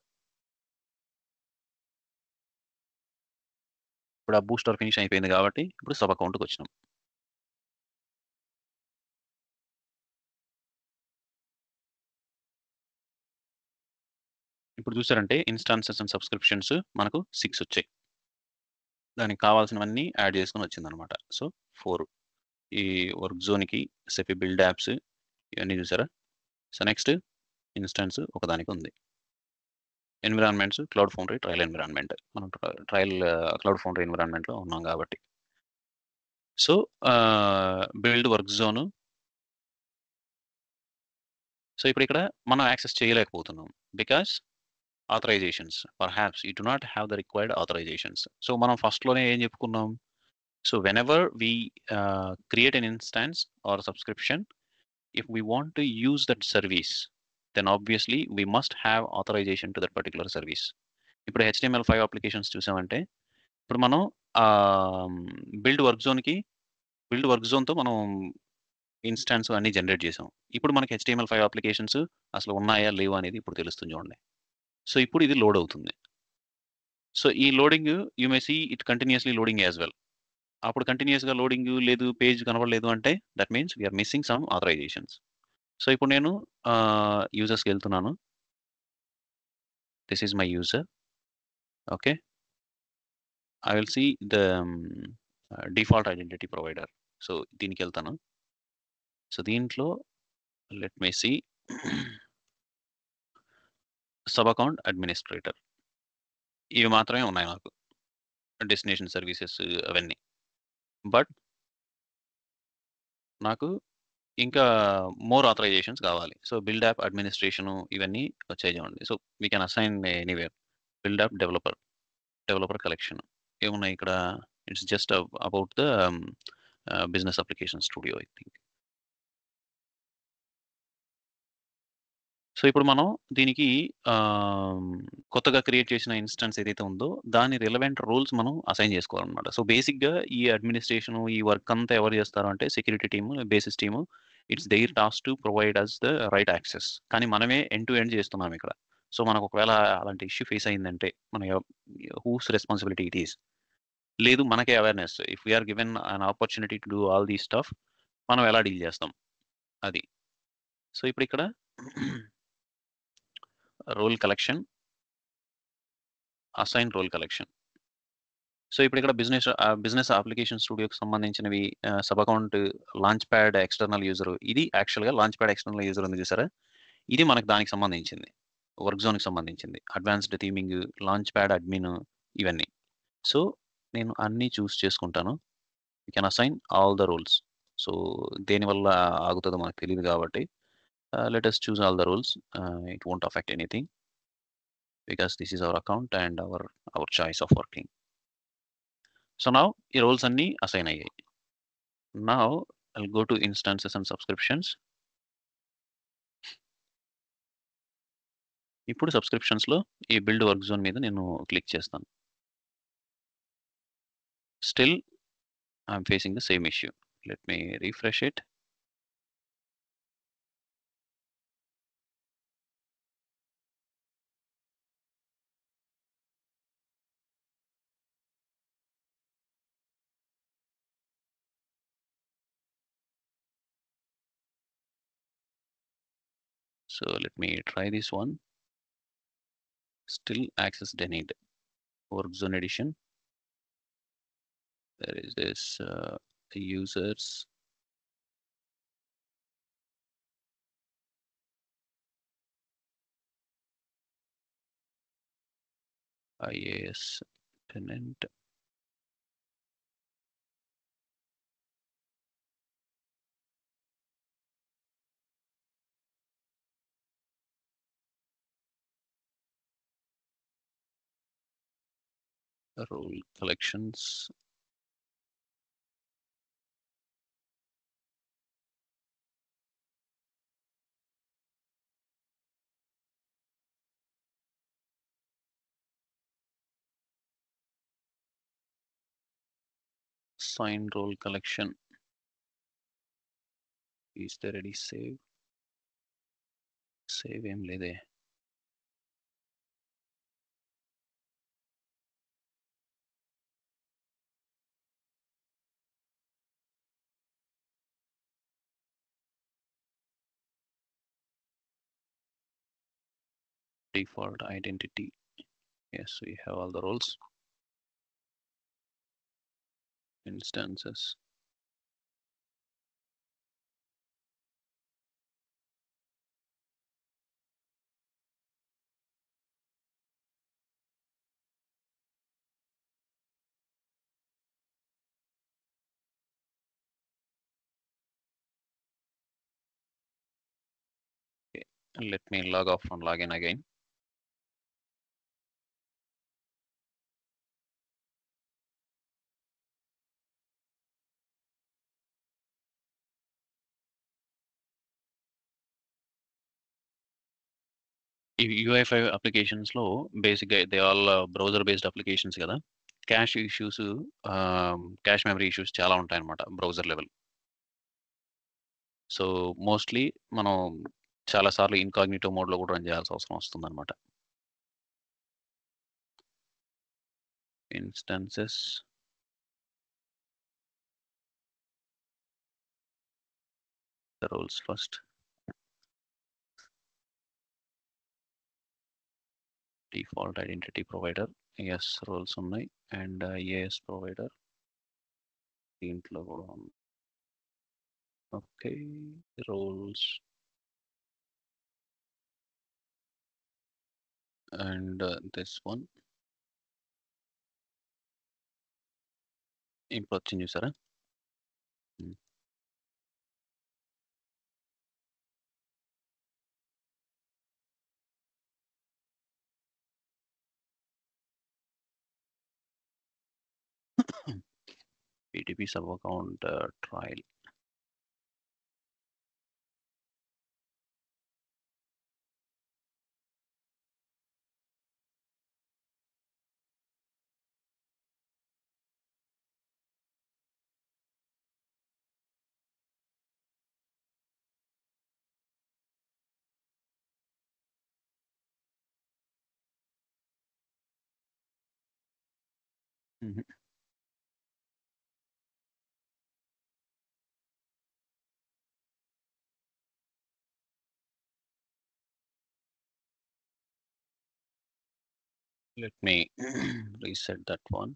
ఇప్పుడు ఆ బూస్టర్ ఫినిష్ అయిపోయింది కాబట్టి ఇప్పుడు సబ్ అకౌంట్కి వచ్చినాం. ఇప్పుడు చూసారంటే ఇన్స్టాన్సెస్ అండ్ సబ్స్క్రిప్షన్స్ మనకు 6 వచ్చాయి. దానికి కావాల్సినవన్నీ యాడ్ చేసుకొని వచ్చిందనమాట. సో 4 ఈ వర్క్ జోన్కి, సెపి బిల్డ్ యాప్స్ ఇవన్నీ చూసారా. సో నెక్స్ట్ ఇన్స్టాన్స్ ఒకదానికి ఉంది. Environments Cloud Foundry trial environment, మనం ట్రయల్ క్లౌడ్ ఫౌండరీ ఎన్విరాన్మెంట్లో ఉన్నాం కాబట్టి. So, build Work Zone. So, ఇప్పుడిక్కడ మనం యాక్సెస్ చేయలేకపోతున్నాం. Because authorizations. Perhaps you do not have the required authorizations. So, మనం ఫస్ట్‌లోనే ఏం చెప్పుకున్నాం? So, whenever we create an instance or subscription, if we want to use that service, then obviously we must have authorization to that particular service. ఇప్పుడు HTML5 applications చూసామంటే, ఇప్పుడు మనం build work జోన్‌తో మనం instance అన్నీ జనరేట్ చేసాం. ఇప్పుడు మనకి HTML5 applications అసలు ఉన్నాయా? లేవా? అనేది ఇప్పుడు తెలుస్తుంది చూడండి. సో, ఇప్పుడు ఇది లోడ్ అవుతుంది. సో, ఈ loading you may see it continuously loading as well. అప్పుడు కంటిన్యూయస్‌గా లోడింగ్ లేదు, పేజ్ కనపడలేదు అంటే that means we are missing some authorizations. So, ఇప్పుడు నేను యూజర్స్‌కెళ్తున్నాను. This is my user. Okay. I will see the default identity provider. So, దీనికెళ్తాను. So, దీంట్లో let me see subaccount administrator. ఇవి మాత్రమే ఉన్నాయి నాకు. డెస్టినేషన్ సర్వీసెస్ అవన్నీ. బట్ నాకు ఇంకా మోర్ ఆథరైజేషన్స్ కావాలి. సో, బిల్డ్ యాప్ అడ్మినిస్ట్రేషను ఇవన్నీ వచ్చాయి చూడండి. So, we can assign anywhere. Build app developer collection. ఏమున్నాయి ఇక్కడ? It's just about the business application studio I think. So, ఇప్పుడు మనం దీనికి కొత్తగా క్రియేట్ చేసిన ఇన్‌స్టాన్స్ ఏదైతే ఉందో దాని రిలవెంట్ రోల్స్ మనం అసైన్ చేసుకోవాలనమాట. సో, బేసిక్‌గా ఈ అడ్మినిస్ట్రేషను, ఈ వర్క్ అంతా ఎవరు చేస్తారు అంటే security team, basis team. It's their task to provide us the right access. కానీ మనమే ఎండ్ టు ఎండ్ చేస్తున్నాం ఇక్కడ. సో, మనకు ఒకవేళ అలాంటి ఇష్యూ ఫేస్ అయిందంటే మన హూస్ రెస్పాన్సిబిలిటీ ఇట్ ఈస్. లేదు మనకే awareness. If we are given an opportunity to do all this stuff మనం ఎలా డీల్ చేస్తాం? అది. సో, ఇప్పుడిక్కడ role collection, assign role collection. So, ఇప్పుడిక్కడ బిజినెస్ అప్లికేషన్ స్టూడియోకి సంబంధించినవి subaccount, launch pad external user. ఇది యాక్చువల్‌గా లాంచ్ ప్యాడ్ ఎక్స్‌టర్నల్ యూజర్ ఉంది చూసారా? ఇది మనకు దానికి సంబంధించింది. వర్క్ జోన్‌కి సంబంధించింది. Advanced theming, launchpad admin ఇవన్నీ. సో, నేను అన్నీ చూస్ చేసుకుంటాను. You can assign all the roles. So, దేనివల్ల ఆగుతదో మనకు తెలీదు కాబట్టి let us choose all the roles. It won't affect anything because this is our account and our choice of working. So now ఈ roles అన్నీ assign అయ్యాయి. Now I'll go to instances and subscriptions. ఇప్పుడు సబ్స్క్రిప్షన్స్‌లో ఈ build work zone మీద నేను click చేస్తాను. Still I'm facing the same issue. Let me refresh it. So let me try this one. Still access denied. Work zone edition. There is this users. IAS tenant. Role collections. Sign role collection. Is there any save? Save ఏం లేదే. Default identity. Yes, we have all the roles. Instances. Let me log off and log in again. ఈ UI5 అప్లికేషన్స్‌లో బేసిక్‌గా they all browser based applications కదా! Cache issues cache memory issues చాలా ఉంటాయన్నమాట browser level. So, mostly మనం చాలా సార్లు incognito మోడ్‌లో కూడా రన్ చేయాల్సిన అవసరం వస్తుందన్నమాట. Instances the roles first. Default identity provider. Yes, roles ఉన్నాయి. And AS provider. దీంట్లో కూడా ఉంది. Okay, roles. And this one. ఇప్పుడు వచ్చింది చూసారా? PTP sub account trial. Mhm. Let me reset that one.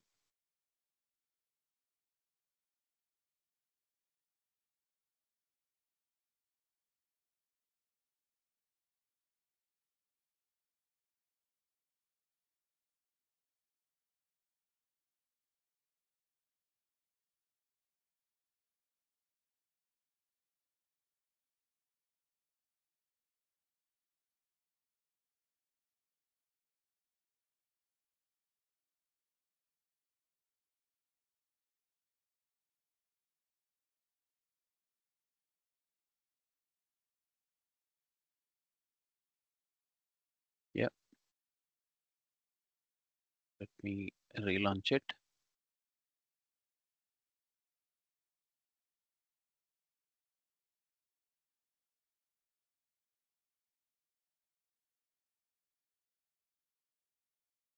Yeah. Let me relaunch it.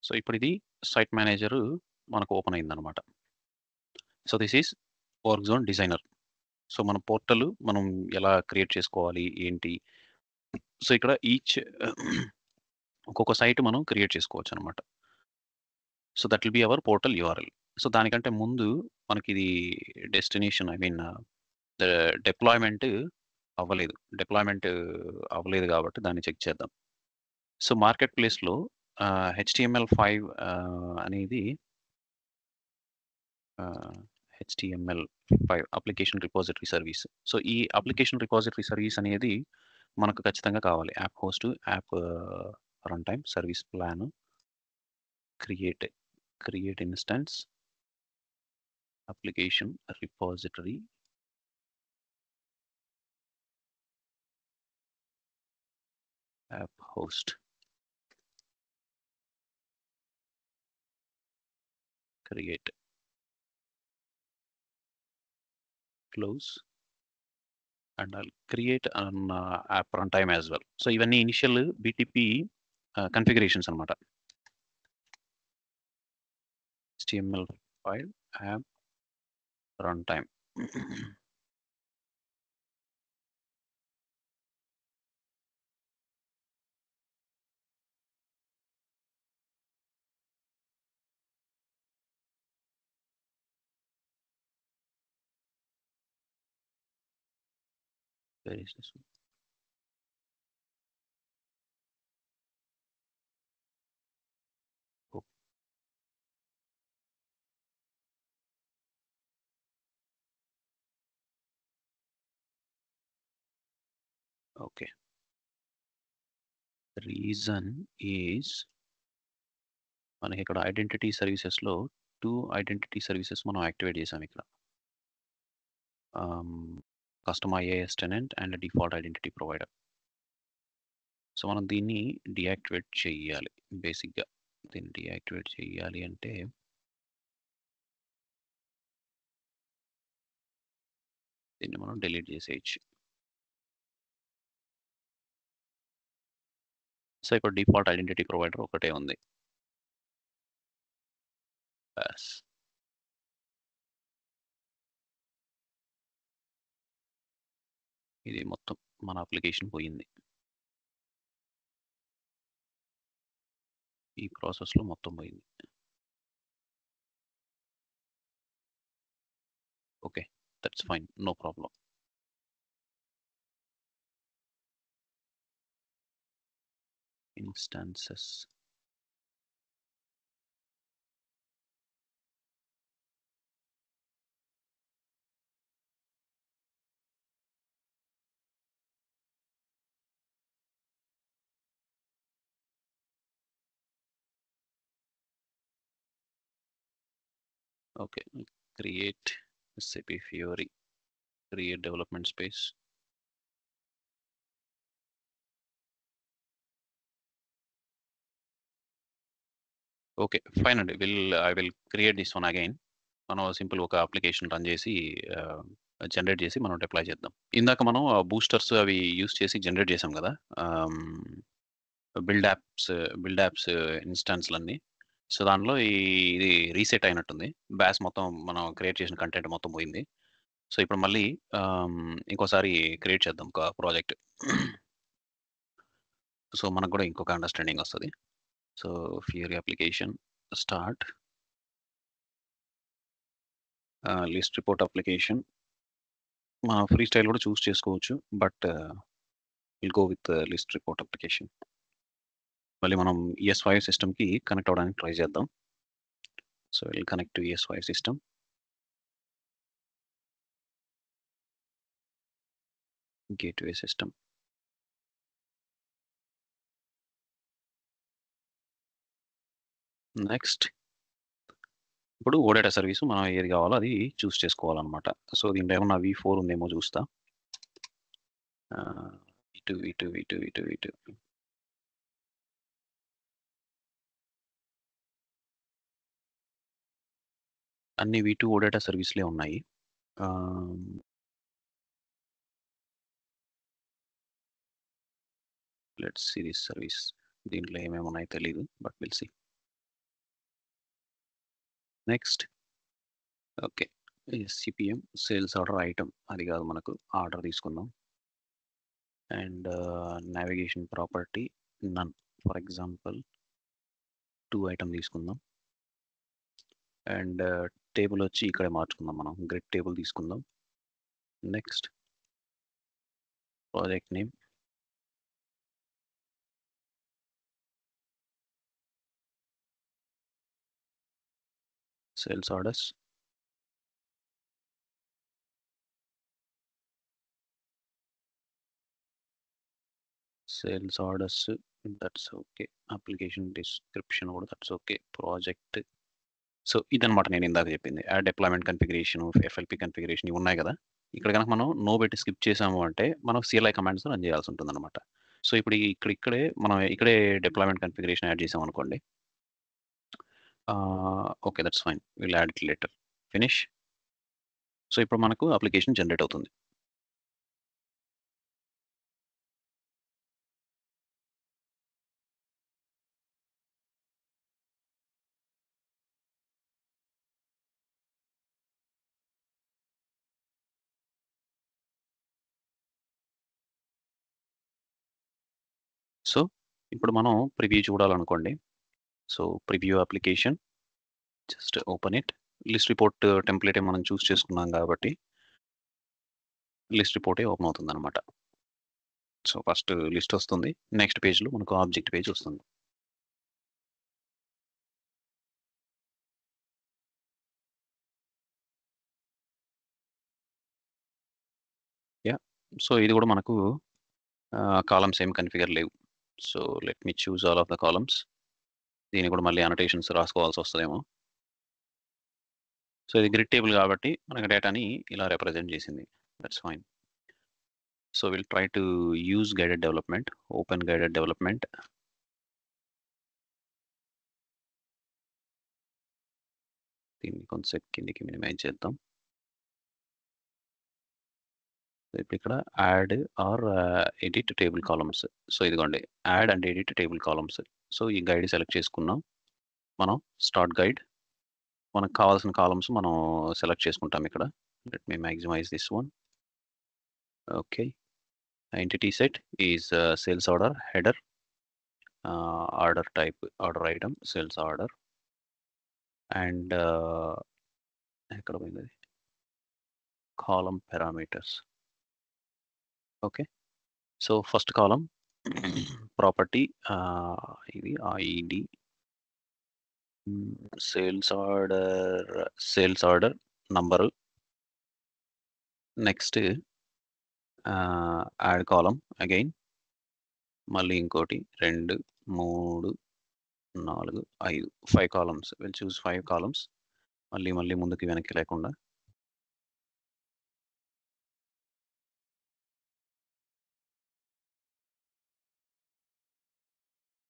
So ఇప్పుడు ఇది site manager మనకు ఓపెన్ అయిందనమాట. So this is Work zone designer. So మన portal మనం ఎలా క్రియేట్ చేసుకోవాలి ఏంటి? సో ఇక్కడ ఈచ్ ఒక్కొక్క సైట్ మనం క్రియేట్ చేసుకోవచ్చు అనమాట. So that will be our portal URL. So దానికంటే ముందు మనకి ఇది డెస్టినేషన్ ఐ మీన్ డిప్లాయ్మెంట్ అవ్వలేదు. డిప్లాయ్మెంట్ అవ్వలేదు కాబట్టి దాన్ని చెక్ చేద్దాం. సో మార్కెట్ ప్లేస్‌లో HTML5 అనేది HTML5 application repository service. So ఈ అప్లికేషన్ రిపోజిటరీ సర్వీస్ అనేది మనకు ఖచ్చితంగా కావాలి. App host, app run time, service plan, create instance, application repository, app host, create, close and I'll create an app runtime as well. So ఇవన్నీ initial BTP configurations అన్నమాట. HTML5 app runtime. Where is this one? Oh. Okay. Reason is మనకి ఇక్కడ identity సర్వీసెస్లో 2 identity services మనం activate చేసాం ఇక్కడ. Custom IAS tenant and default identity provider. So మనం దీన్ని డీయాక్టివేట్ చేయాలి. బేసిక్గా దీన్ని డీయాక్టివేట్ చేయాలి అంటే దీన్ని మనం డిలీట్ చేసేయచ్చు. సో ఇప్పుడు డిఫాల్ట్ ఐడెంటిటీ ప్రొవైడర్ ఒకటే ఉంది. బస్ ఇది మొత్తం మన అప్లికేషన్ పోయింది. ఈ ప్రాసెస్లో మొత్తం పోయింది. Okay, that's fine, no problem. Instances okay, create SAP Fiori, create development space. Okay, fine అండి. I will create this one again. మనం సింపుల్ ఒక అప్లికేషన్ రన్ చేసి జనరేట్ చేసి మనం డిప్లాయ్ చేద్దాం. ఇందాక మనం బూస్టర్స్ అవి యూస్ చేసి జనరేట్ చేసాం కదా, బిల్డ్ యాప్స్ ఇన్స్టాన్స్లన్నీ. సో దానిలో ఇది రీసెట్ అయినట్టుంది. బ్యాస్ మొత్తం మనం క్రియేట్ చేసిన కంటెంట్ మొత్తం పోయింది. సో ఇప్పుడు మళ్ళీ ఇంకోసారి క్రియేట్ చేద్దాం ఒక ప్రాజెక్ట్. సో మనకు కూడా ఇంకొక అండర్స్టాండింగ్ వస్తుంది. So Fiori application start, list report application. మనం ఫ్రీ స్టైల్ కూడా చూస్ చేసుకోవచ్చు, but will go with list report application. మళ్ళీ మనం ES5 సిస్టమ్కి కనెక్ట్ అవ్వడానికి ట్రై చేద్దాం. So will connect to ES5 system. Gateway system. Next ఇప్పుడు ఓడేటా సర్వీస్ మనం ఏది కావాలో అది చూస్ చేసుకోవాలన్నమాట. సో దీంట్లో ఏమన్నా V4 ఉందేమో చూస్తా. ఇటు అన్ని V2 ఓడేటా సర్వీస్లే ఉన్నాయి. Let's see this service. దీంట్లో ఏమేమి ఉన్నాయో తెలియదు, but will see. Next okay, CPM sales order item, అది కాదు మనకు ఆర్డర్ తీసుకుందాం. And navigation property none, for example 2 item తీసుకుందాం. అండ్ టేబుల్ వచ్చి ఇక్కడే మార్చుకుందాం, మనం గ్రిడ్ టేబుల్ తీసుకుందాం. Next project name, sales orders, sales orders, that's okay. Application description కూడా దట్స్ ఓకే. ప్రాజెక్ట్. సో ఇదనమాట నేను ఇందాక చెప్పింది. డిప్లాయ్మెంట్ కన్ఫిగరేషన్, FLP కన్ఫిగరేషన్ ఇవి ఉన్నాయి కదా. ఇక్కడ కనుక మనం నో పెట్టి స్కిప్ చేసాము అంటే మనం CLI కమాండ్స్ రన్ చేయాల్సి ఉంటుంది అనమాట. సో ఇప్పుడు ఇక్కడే డిప్లాయ్మెంట్ కన్ఫిగరేషన్ యాడ్ చేసాం అనుకోండి. Okay, that's fine, will add it later. Finish. So ఇప్పుడు మనకు అప్లికేషన్ జనరేట్ అవుతుంది. సో ఇప్పుడు మనం ప్రివ్యూ చూడాలనుకోండి. So preview application, just open it. List report టెంప్లెటే మనం చూస్ చేసుకున్నాం కాబట్టి లిస్ట్ రిపోర్టే ఓపెన్ అవుతుంది అనమాట. సో ఫస్ట్ లిస్ట్ వస్తుంది, నెక్స్ట్ పేజ్లో మనకు ఆబ్జెక్ట్ పేజ్ వస్తుంది. యా, సో ఇది కూడా మనకు కాలమ్స్ ఏం కన్ఫిగర్ లేవు. So let me choose all of the columns. దీన్ని కూడా మళ్ళీ అనోటేషన్స్ రాసుకోవాల్సి వస్తుందేమో. సో ఇది గ్రిడ్ టేబుల్ కాబట్టి మనకి డేటాని ఇలా రిప్రజెంట్ చేసింది. That's fine. So will try to use guided development, open guided development. దీన్ని కొంచెం కిందికి మినిమైజ్ చేద్దాం. ఇప్పుడు ఇక్కడ add or edit table columns. So ఇదిగోండి add and edit table columns. So ఈ గైడ్ సెలెక్ట్ చేసుకున్నాం. మనం స్టార్ట్ గైడ్, మనకు కావాల్సిన కాలమ్స్ మనం సెలెక్ట్ చేసుకుంటాం ఇక్కడ. Let me maximize this one. Okay, entity set is sales order header, order type order item sales order, and ఎక్కడ పోయింది column parameters. Okay, so first column property ఇది ID sales order number. Next add column again, మళ్ళీ ఇంకోటి 2 3 4 5 5 columns. Will choose 5 columns. మళ్ళీ ముందుకి వెనక్కి లేకుండా.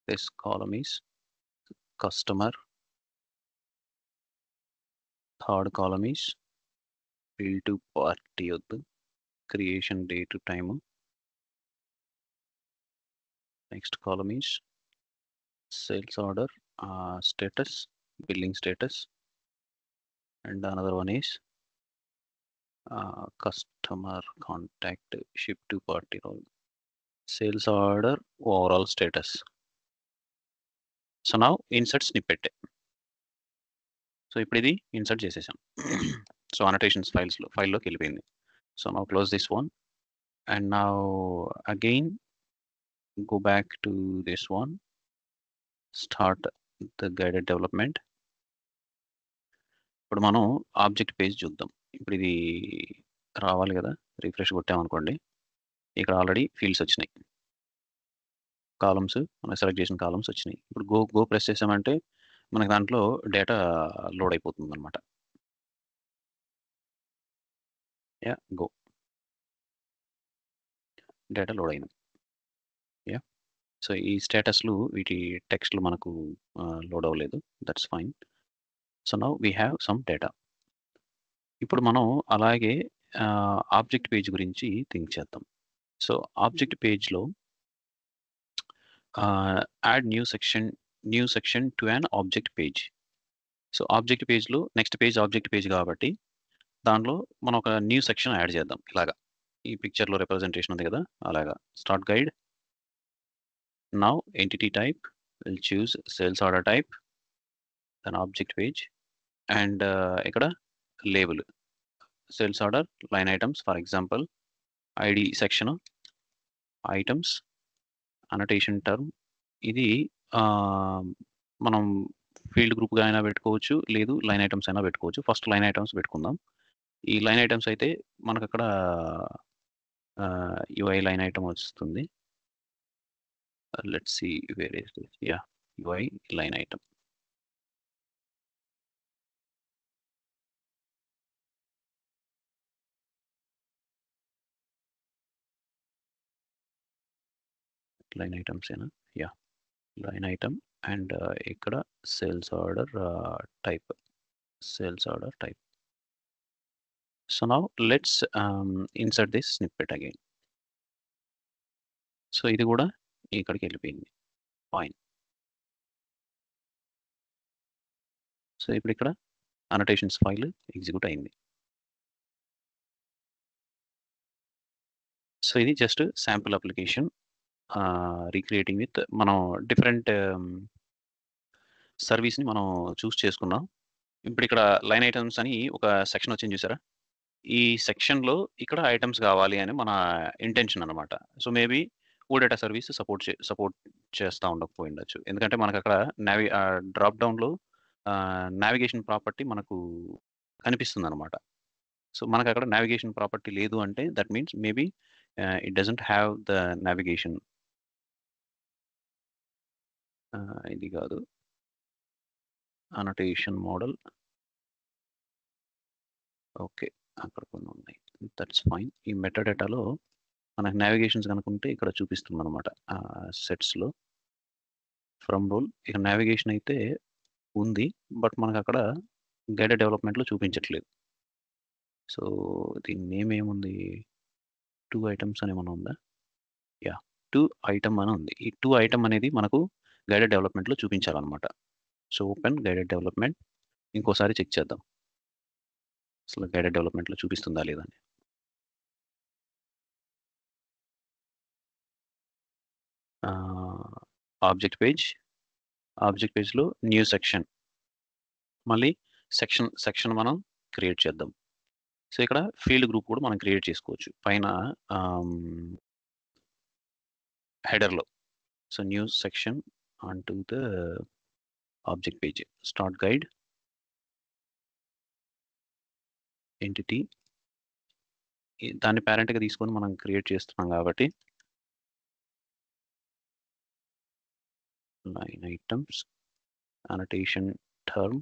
This column is customer. Third column is bill to party వద్దు, creation date time. Next column is sales order status, billing status, and another one is customer contact, ship to party role, sales order overall status. So now insert snippet. So ఇప్పుడు ఇది insert చేసేసాం. So annotations ఫైల్లోకి వెళ్ళిపోయింది. So now close this one and now again go back to this one, start the guided development. ఇప్పుడు మనం object page చూద్దాం. ఇప్పుడు ఇది రావాలి కదా, రిఫ్రెష్ కొట్టామనుకోండి, ఇక్కడ ఆల్రెడీ ఫీల్డ్స్ వచ్చినాయి, కాలమ్స్ మనం సెలెక్ట్ చేసిన కాలమ్స్ వచ్చినాయి. ఇప్పుడు గో ప్రెస్ చేసామంటే మనకి దాంట్లో డేటా లోడ్ అయిపోతుంది అనమాట. యా గో, డేటా లోడ్ అయింది. యా, సో ఈ స్టేటస్లు వీటి టెక్స్ట్లు మనకు లోడ్ అవ్వలేదు. That's fine. So now we have some data. ఇప్పుడు మనం అలాగే ఆబ్జెక్ట్ పేజ్ గురించి థింక్ చేద్దాం. సో ఆబ్జెక్ట్ పేజ్లో add new section to an object page. So object పేజ్లో నెక్స్ట్ పేజ్ ఆబ్జెక్ట్ పేజ్ కాబట్టి దానిలో మనం ఒక న్యూ సెక్షన్ యాడ్ చేద్దాం. ఇలాగా ఈ పిక్చర్లో రిప్రజెంటేషన్ ఉంది కదా, అలాగా. Start guide, now entity type, will choose sales order type, then object page, and ఇక్కడ label sales order line items, for example ID section items, annotation term. ఇది మనం ఫీల్డ్ గ్రూప్గా అయినా పెట్టుకోవచ్చు, లేదు లైన్ ఐటమ్స్ అయినా పెట్టుకోవచ్చు. ఫస్ట్ లైన్ ఐటమ్స్ పెట్టుకుందాం. ఈ లైన్ ఐటమ్స్ అయితే మనకు అక్కడ యుఐ లైన్ ఐటమ్ వస్తుంది. Let's see where is this. Yeah, UI line item. Line items ఏనా? Yeah, line item. అండ్ ఇక్కడ sales order type, sales order type. So now let's insert this snippet again. So ఇది కూడా ఇక్కడికి వెళ్ళిపోయింది. Fine. So ఇప్పుడు ఇక్కడ annotations file execute అయింది. So ఇది just sample application recreating with మనం డిఫరెంట్ సర్వీస్ని మనం చూస్ చేసుకున్నాం. ఇప్పుడు ఇక్కడ లైన్ ఐటమ్స్ అని ఒక సెక్షన్ వచ్చింది చూసారా, ఈ సెక్షన్లో ఇక్కడ ఐటమ్స్ కావాలి అని మన ఇంటెన్షన్ అనమాట. So maybe OData service support చేస్తూ ఉండకపోయిండొచ్చు, ఎందుకంటే మనకు అక్కడ డ్రాప్ డౌన్లో నావిగేషన్ ప్రాపర్టీ మనకు కనిపిస్తుంది అనమాట. సో మనకు అక్కడ నావిగేషన్ ప్రాపర్టీ లేదు అంటే that means maybe it doesn't have the navigation ఇది కాదు, అనోటేషన్ మోడల్. ఓకే, అక్కడ కొన్ని ఉన్నాయి, దట్స్ ఫైన్. ఈ మెటాడేటాలో మనకు నావిగేషన్స్ కనుకుంటే ఇక్కడ చూపిస్తుంది అనమాట సెట్స్లో ఫ్రమ్ రోల్. ఇక నావిగేషన్ అయితే ఉంది, బట్ మనకు అక్కడ గైడెడ్ డెవలప్మెంట్లో చూపించట్లేదు. సో దీని నేమ్ ఏముంది, 2 ఐటమ్స్ అని ఏమన్నా ఉందా? యా, 2 ఐటమ్ అని ఉంది. ఈ 2 ఐటమ్ అనేది మనకు గైడెడ్ డెవలప్మెంట్లో చూపించాలన్నమాట. సో ఓపెన్ గైడెడ్ డెవలప్మెంట్, ఇంకోసారి చెక్ చేద్దాం అసలు గైడెడ్ డెవలప్మెంట్లో చూపిస్తుందా లేదా అని. ఆబ్జెక్ట్ పేజ్లో న్యూ సెక్షన్, మళ్ళీ సెక్షన్ మనం క్రియేట్ చేద్దాం. సో ఇక్కడ ఫీల్డ్ గ్రూప్ కూడా మనం క్రియేట్ చేసుకోవచ్చు పైన హెడర్లో. So new section onto the object page, start guide, entity, దాన్ని పేరెంట్గా తీసుకొని మనం క్రియేట్ చేస్తున్నాం కాబట్టి line items, annotation term,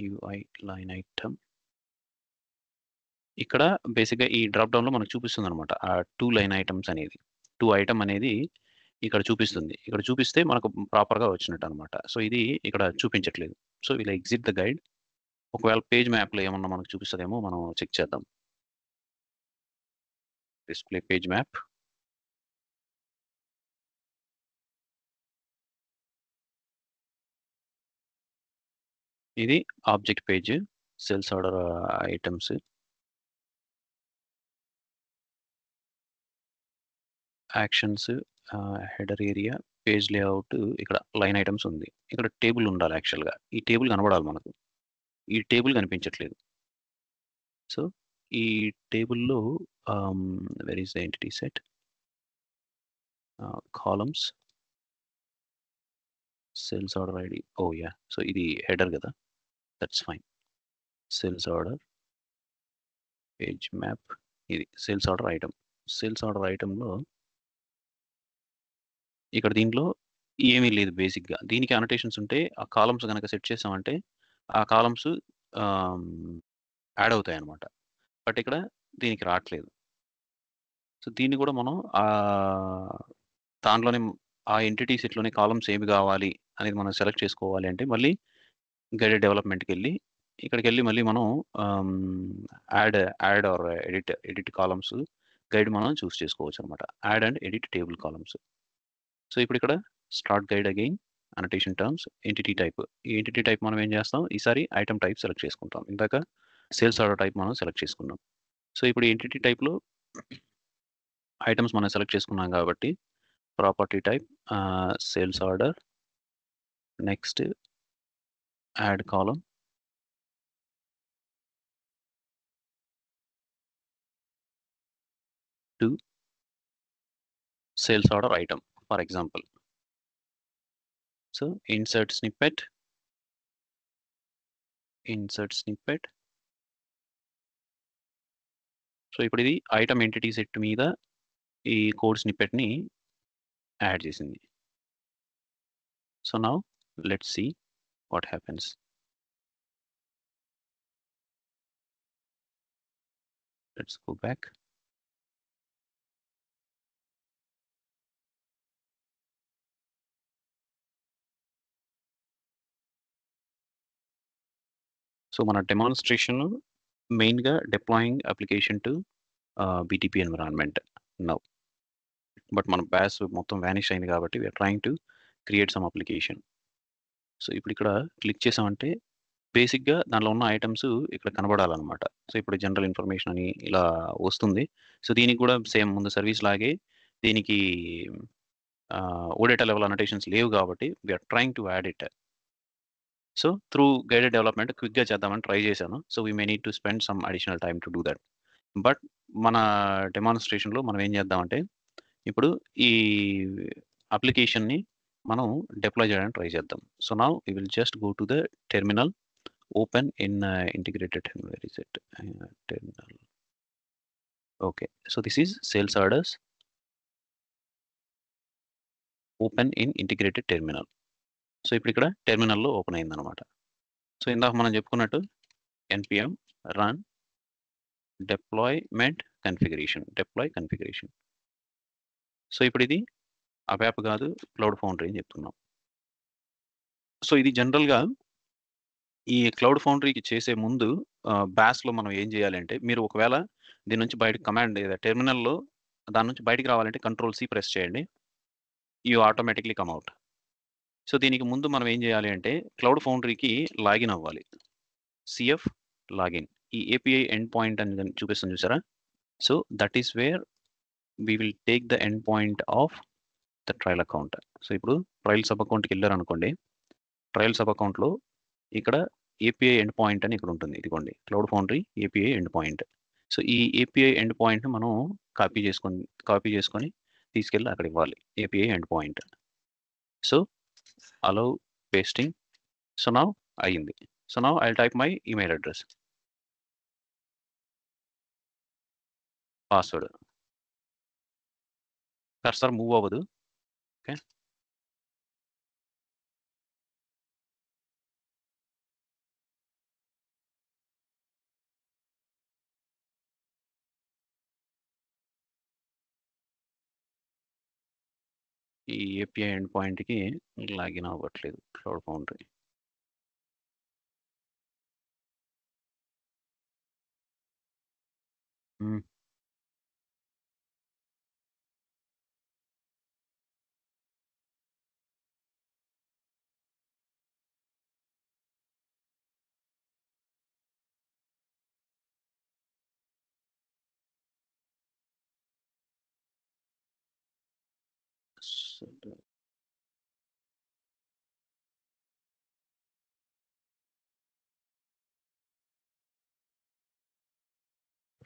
UI line item. ఇక్కడ బేసిక్గా ఈ డ్రాప్ డౌన్లో మనకు చూపిస్తుంది అనమాట ఆ 2 లైన్ ఐటమ్స్ అనేది. 2 ఐటమ్ అనేది ఇక్కడ చూపిస్తుంది. ఇక్కడ చూపిస్తే మనకు ప్రాపర్గా వచ్చినట్టు అనమాట. సో ఇది ఇక్కడ చూపించట్లేదు. సో ఇలా ఎగ్జిట్ ద గైడ్. ఒకవేళ పేజ్ మ్యాప్లో ఏమన్నా మనకు చూపిస్తుందేమో మనం చెక్ చేద్దాం. డిస్ప్లే పేజ్ మ్యాప్, ఇది object page, sales order items, actions, header area, page layout, ఇక్కడ లైన్ ఐటమ్స్ ఉంది. ఇక్కడ టేబుల్ ఉండాలి యాక్చువల్గా. ఈ టేబుల్ కనబడాలి మనకు. ఈ టేబుల్ కనిపించట్లేదు. సో ఈ టేబుల్లో where is the entity set, columns, sales order ID. Oh yeah, so ఇది హెడర్ కదా, that's fine. Sales order page map, ఇది sales order item. Sales order ఐటంలో ఇక్కడ దీంట్లో ఏమీ లేదు బేసిక్గా. దీనికి అనోటేషన్స్ ఉంటే ఆ కాలమ్స్ కనుక సెట్ చేసామంటే ఆ కాలమ్స్ యాడ్ అవుతాయి అన్నమాట. బట్ ఇక్కడ దీనికి రావట్లేదు. సో దీన్ని కూడా మనం దాంట్లోనే ఆ ఎంటిటీ సెట్లోనే కాలమ్స్ ఏమి కావాలి అనేది మనం సెలెక్ట్ చేసుకోవాలి అంటే మళ్ళీ గైడెడ్ డెవలప్మెంట్కి వెళ్ళి ఇక్కడికి వెళ్ళి మళ్ళీ మనం add or edit columns guide మనం చూస్ చేసుకోవచ్చు అనమాట. Add and edit table columns. So ఇప్పుడు ఇక్కడ start guide again, annotation terms, entity type. ఈ ఎంటిటీ టైప్ మనం ఏం చేస్తాం, ఈసారి ఐటమ్ టైప్ సెలెక్ట్ చేసుకుంటాం. ఇందాక సేల్స్ ఆర్డర్ టైప్ మనం సెలెక్ట్ చేసుకున్నాం. సో ఇప్పుడు ఎంటిటీ టైప్లో ఐటమ్స్ మనం సెలెక్ట్ చేసుకున్నాం కాబట్టి property type sales order, next add column, to sales order item for example. So insert snippet, so ఇప్పుడు ఇది ఐటమ్ ఎంటిటీ సెట్ మీద ఈ కోడ్ స్నిప్పెట్ని యాడ్ చేసింది. So now let's see what happens. Let's go back. So మన demonstration మెయిన్గా deploying application to BTP environment now. But మన BAS మొత్తం వ్యానిష్ అయింది కాబట్టి we're trying to create some application. So ఇప్పుడు ఇక్కడ క్లిక్ చేసామంటే బేసిక్గా దానిలో ఉన్న ఐటమ్స్ ఇక్కడ కనబడాలన్నమాట. సో ఇప్పుడు జనరల్ ఇన్ఫర్మేషన్ అని ఇలా వస్తుంది. సో దీనికి కూడా సేమ్ ముందు సర్వీస్ లాగే దీనికి ఓడేటా లెవెల్ అనోటేషన్స్ లేవు కాబట్టి we're trying to add it. So through guided development క్విక్గా చేద్దామని ట్రై చేశాను. So we may need to spend some additional time to do that. But మన డెమాన్స్ట్రేషన్లో మనం ఏం చేద్దామంటే ఇప్పుడు ఈ అప్లికేషన్ని మనం డిప్లాయ్ చేయడానికి ట్రై చేద్దాం. So now we will just go to the terminal, open in integrated terminal. Okay, so this is sales orders open in integrated terminal. So ఇప్పుడు ఇక్కడ టెర్మినల్లో ఓపెన్ అయిందనమాట. సో ఇందాక మనం చెప్పుకున్నట్టు npm run deploy configuration. So ఇప్పుడు ఇది ABAP కాదు, cloud foundry అని చెప్తున్నాం. సో ఇది జనరల్గా ఈ క్లౌడ్ ఫౌండరీకి చేసే ముందు బ్యాస్లో మనం ఏం చేయాలంటే, మీరు ఒకవేళ దీని నుంచి బయట కమాండ్ టెర్మినల్లో దాని నుంచి బయటికి రావాలంటే Ctrl+C ప్రెస్ చేయండి, you automatically come out. So దీనికి ముందు మనం ఏం చేయాలి అంటే క్లౌడ్ ఫౌండరీకి లాగిన్ అవ్వాలి. CF లాగిన్, ఈ API ఎండ్ పాయింట్ అని చూపిస్తుంది చూసారా. So that is where we will take the end point of the trial account. So ఇప్పుడు ట్రయల్ సబ్ అకౌంట్కి వెళ్ళారు అనుకోండి, ట్రయల్ సబ్ అకౌంట్లో ఇక్కడ API ఎండ్ పాయింట్ అని ఇక్కడ ఉంటుంది. ఇదిగోండి cloud foundry API end point. So ఈ API ఎండ్ పాయింట్ని మనం కాపీ చేసుకొని తీసుకెళ్ళి అక్కడ ఇవ్వాలి, API end point. So allow pasting. So now అయింది. So now I'll type my email address, password. Cursor move అవ్వదు. Okay, ఈ API ఎండ్ పాయింట్కి లాగిన్ అవ్వట్లేదు cloud foundry.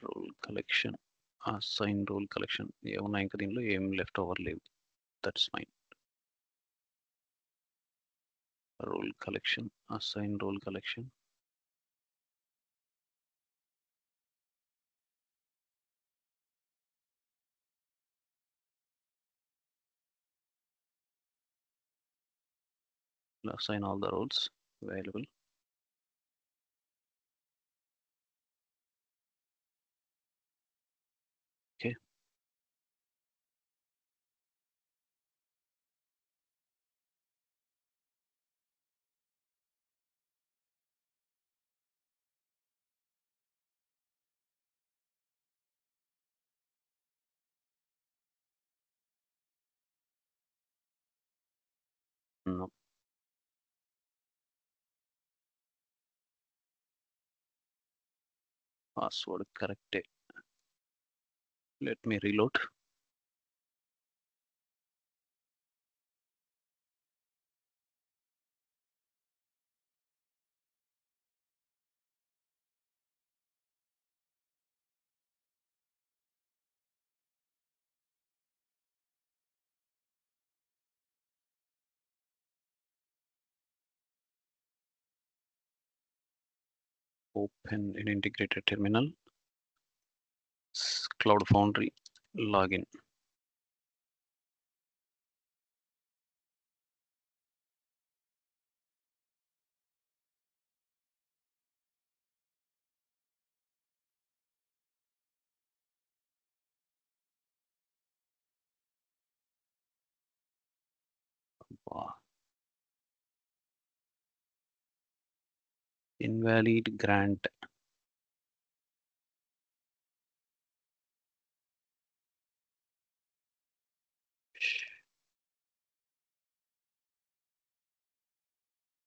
Role collection, assign role collection ఏమన్నా ఇంకా దీనిలో ఏం లెఫ్ట్ ఓవర్ లేదు. That's fine. Role collection, assign role collection. Assign all the roles available. Okay. No. Password correct. Let me reload. Open in integrated terminal. Cloud Foundry login. Wow. Invalid grant.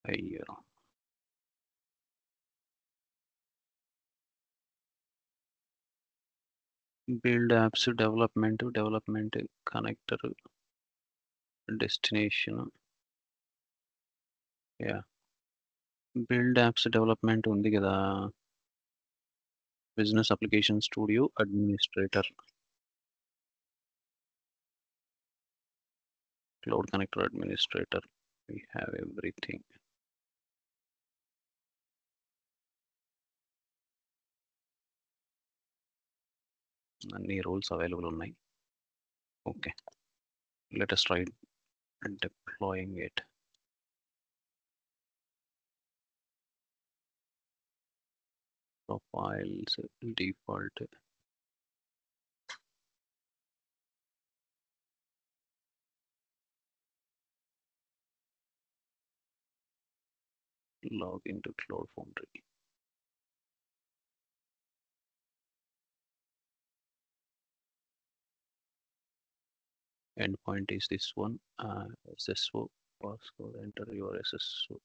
అయ్యో, build apps development connector destination. Yeah, build apps development ఉంది కదా, business application studio administrator, cloud connector administrator. We have everything. అన్ని roles available ఉన్నాయి. Okay, let us try deploying it. Profiles default. Log into Cloud Foundry. Endpoint is this one. SSO passcode. Enter your SSO.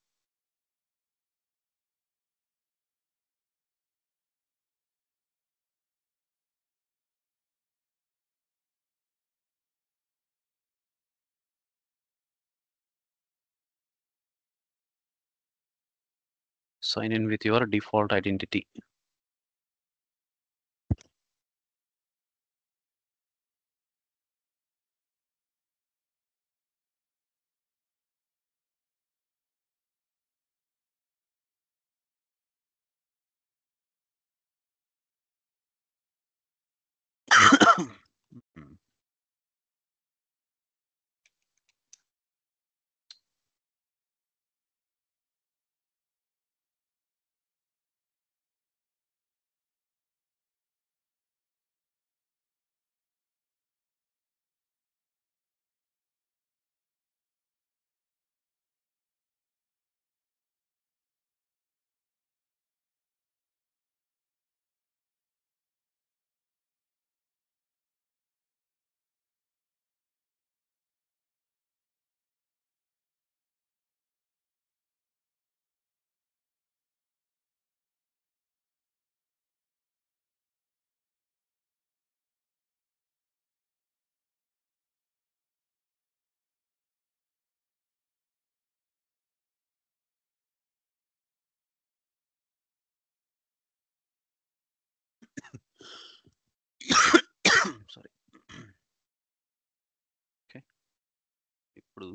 Sign in with your default identity. Sorry. Okay. ఇప్పుడు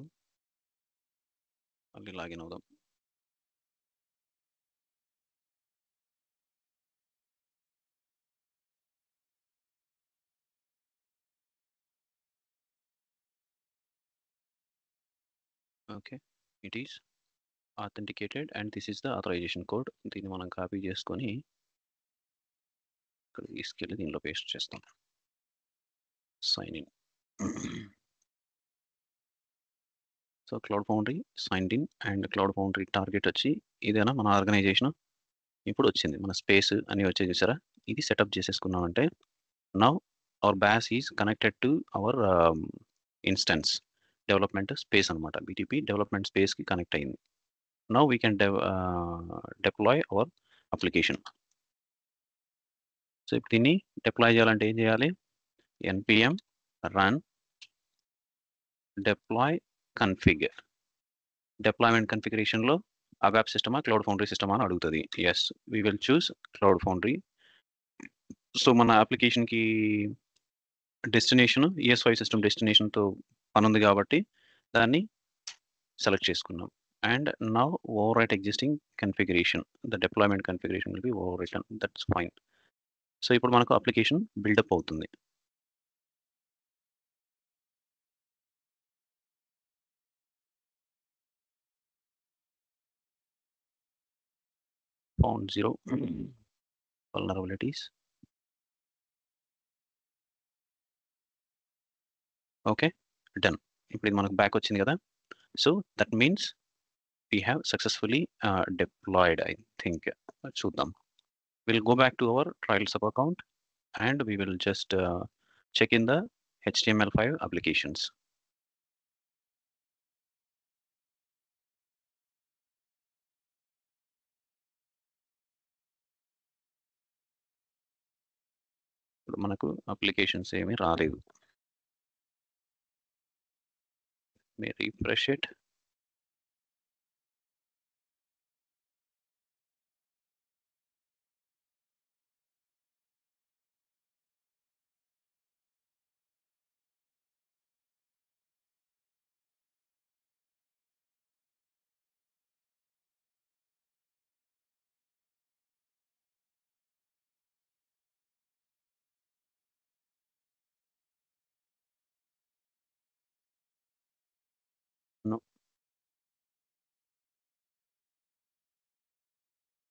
మళ్ళీ login అవుదాం. Okay, it is authenticated and this is the authorization code. దీన్ని మనం copy చేసుకొని ఇక్కడ తీసుకెళ్ళి దీనిలో paste చేస్తాం. Sign in. So cloud foundry signed in and cloud foundry target వచ్చి ఇదేనా మన ఆర్గనైజేషన్. ఇప్పుడు వచ్చింది మన స్పేస్ అని వచ్చే చూసారా, ఇది సెటప్ చేసేసుకున్నామంటే now our BAS is connected to our instance development space అనమాట. బీటీపీ డెవలప్మెంట్ స్పేస్కి కనెక్ట్ అయింది. Now we can deploy our application. So ఇప్పుడు దీన్ని డిప్లాయ్ చేయాలంటే ఏం చేయాలి, npm run deploy config. Deployment కన్ఫిగరేషన్లో ABAP సిస్టమా క్లౌడ్ ఫౌండరీ సిస్టమా అని అడుగుతుంది. Yes, we will choose Cloud Foundry. So మన అప్లికేషన్కి డెస్టినేషన్ ES5 సిస్టమ్ డెస్టినేషన్తో పని ఉంది కాబట్టి దాన్ని సెలెక్ట్ చేసుకున్నాం. And now overwrite existing configuration, the deployment configuration will be overwritten, that's fine. So ఇప్పుడు మనకు అప్లికేషన్ బిల్డప్ అవుతుంది. found 0 vulnerabilities. Okay, done. ఇప్పుడు ఇది మనకు బ్యాక్ వచ్చింది కదా. So that means we have successfully deployed, I think. చూద్దాం. We'll go back to our trial sub account and we will just check in the HTML5 applications. ఇప్పుడు మనకు applications ఏమీ రాలేదు. May refresh it.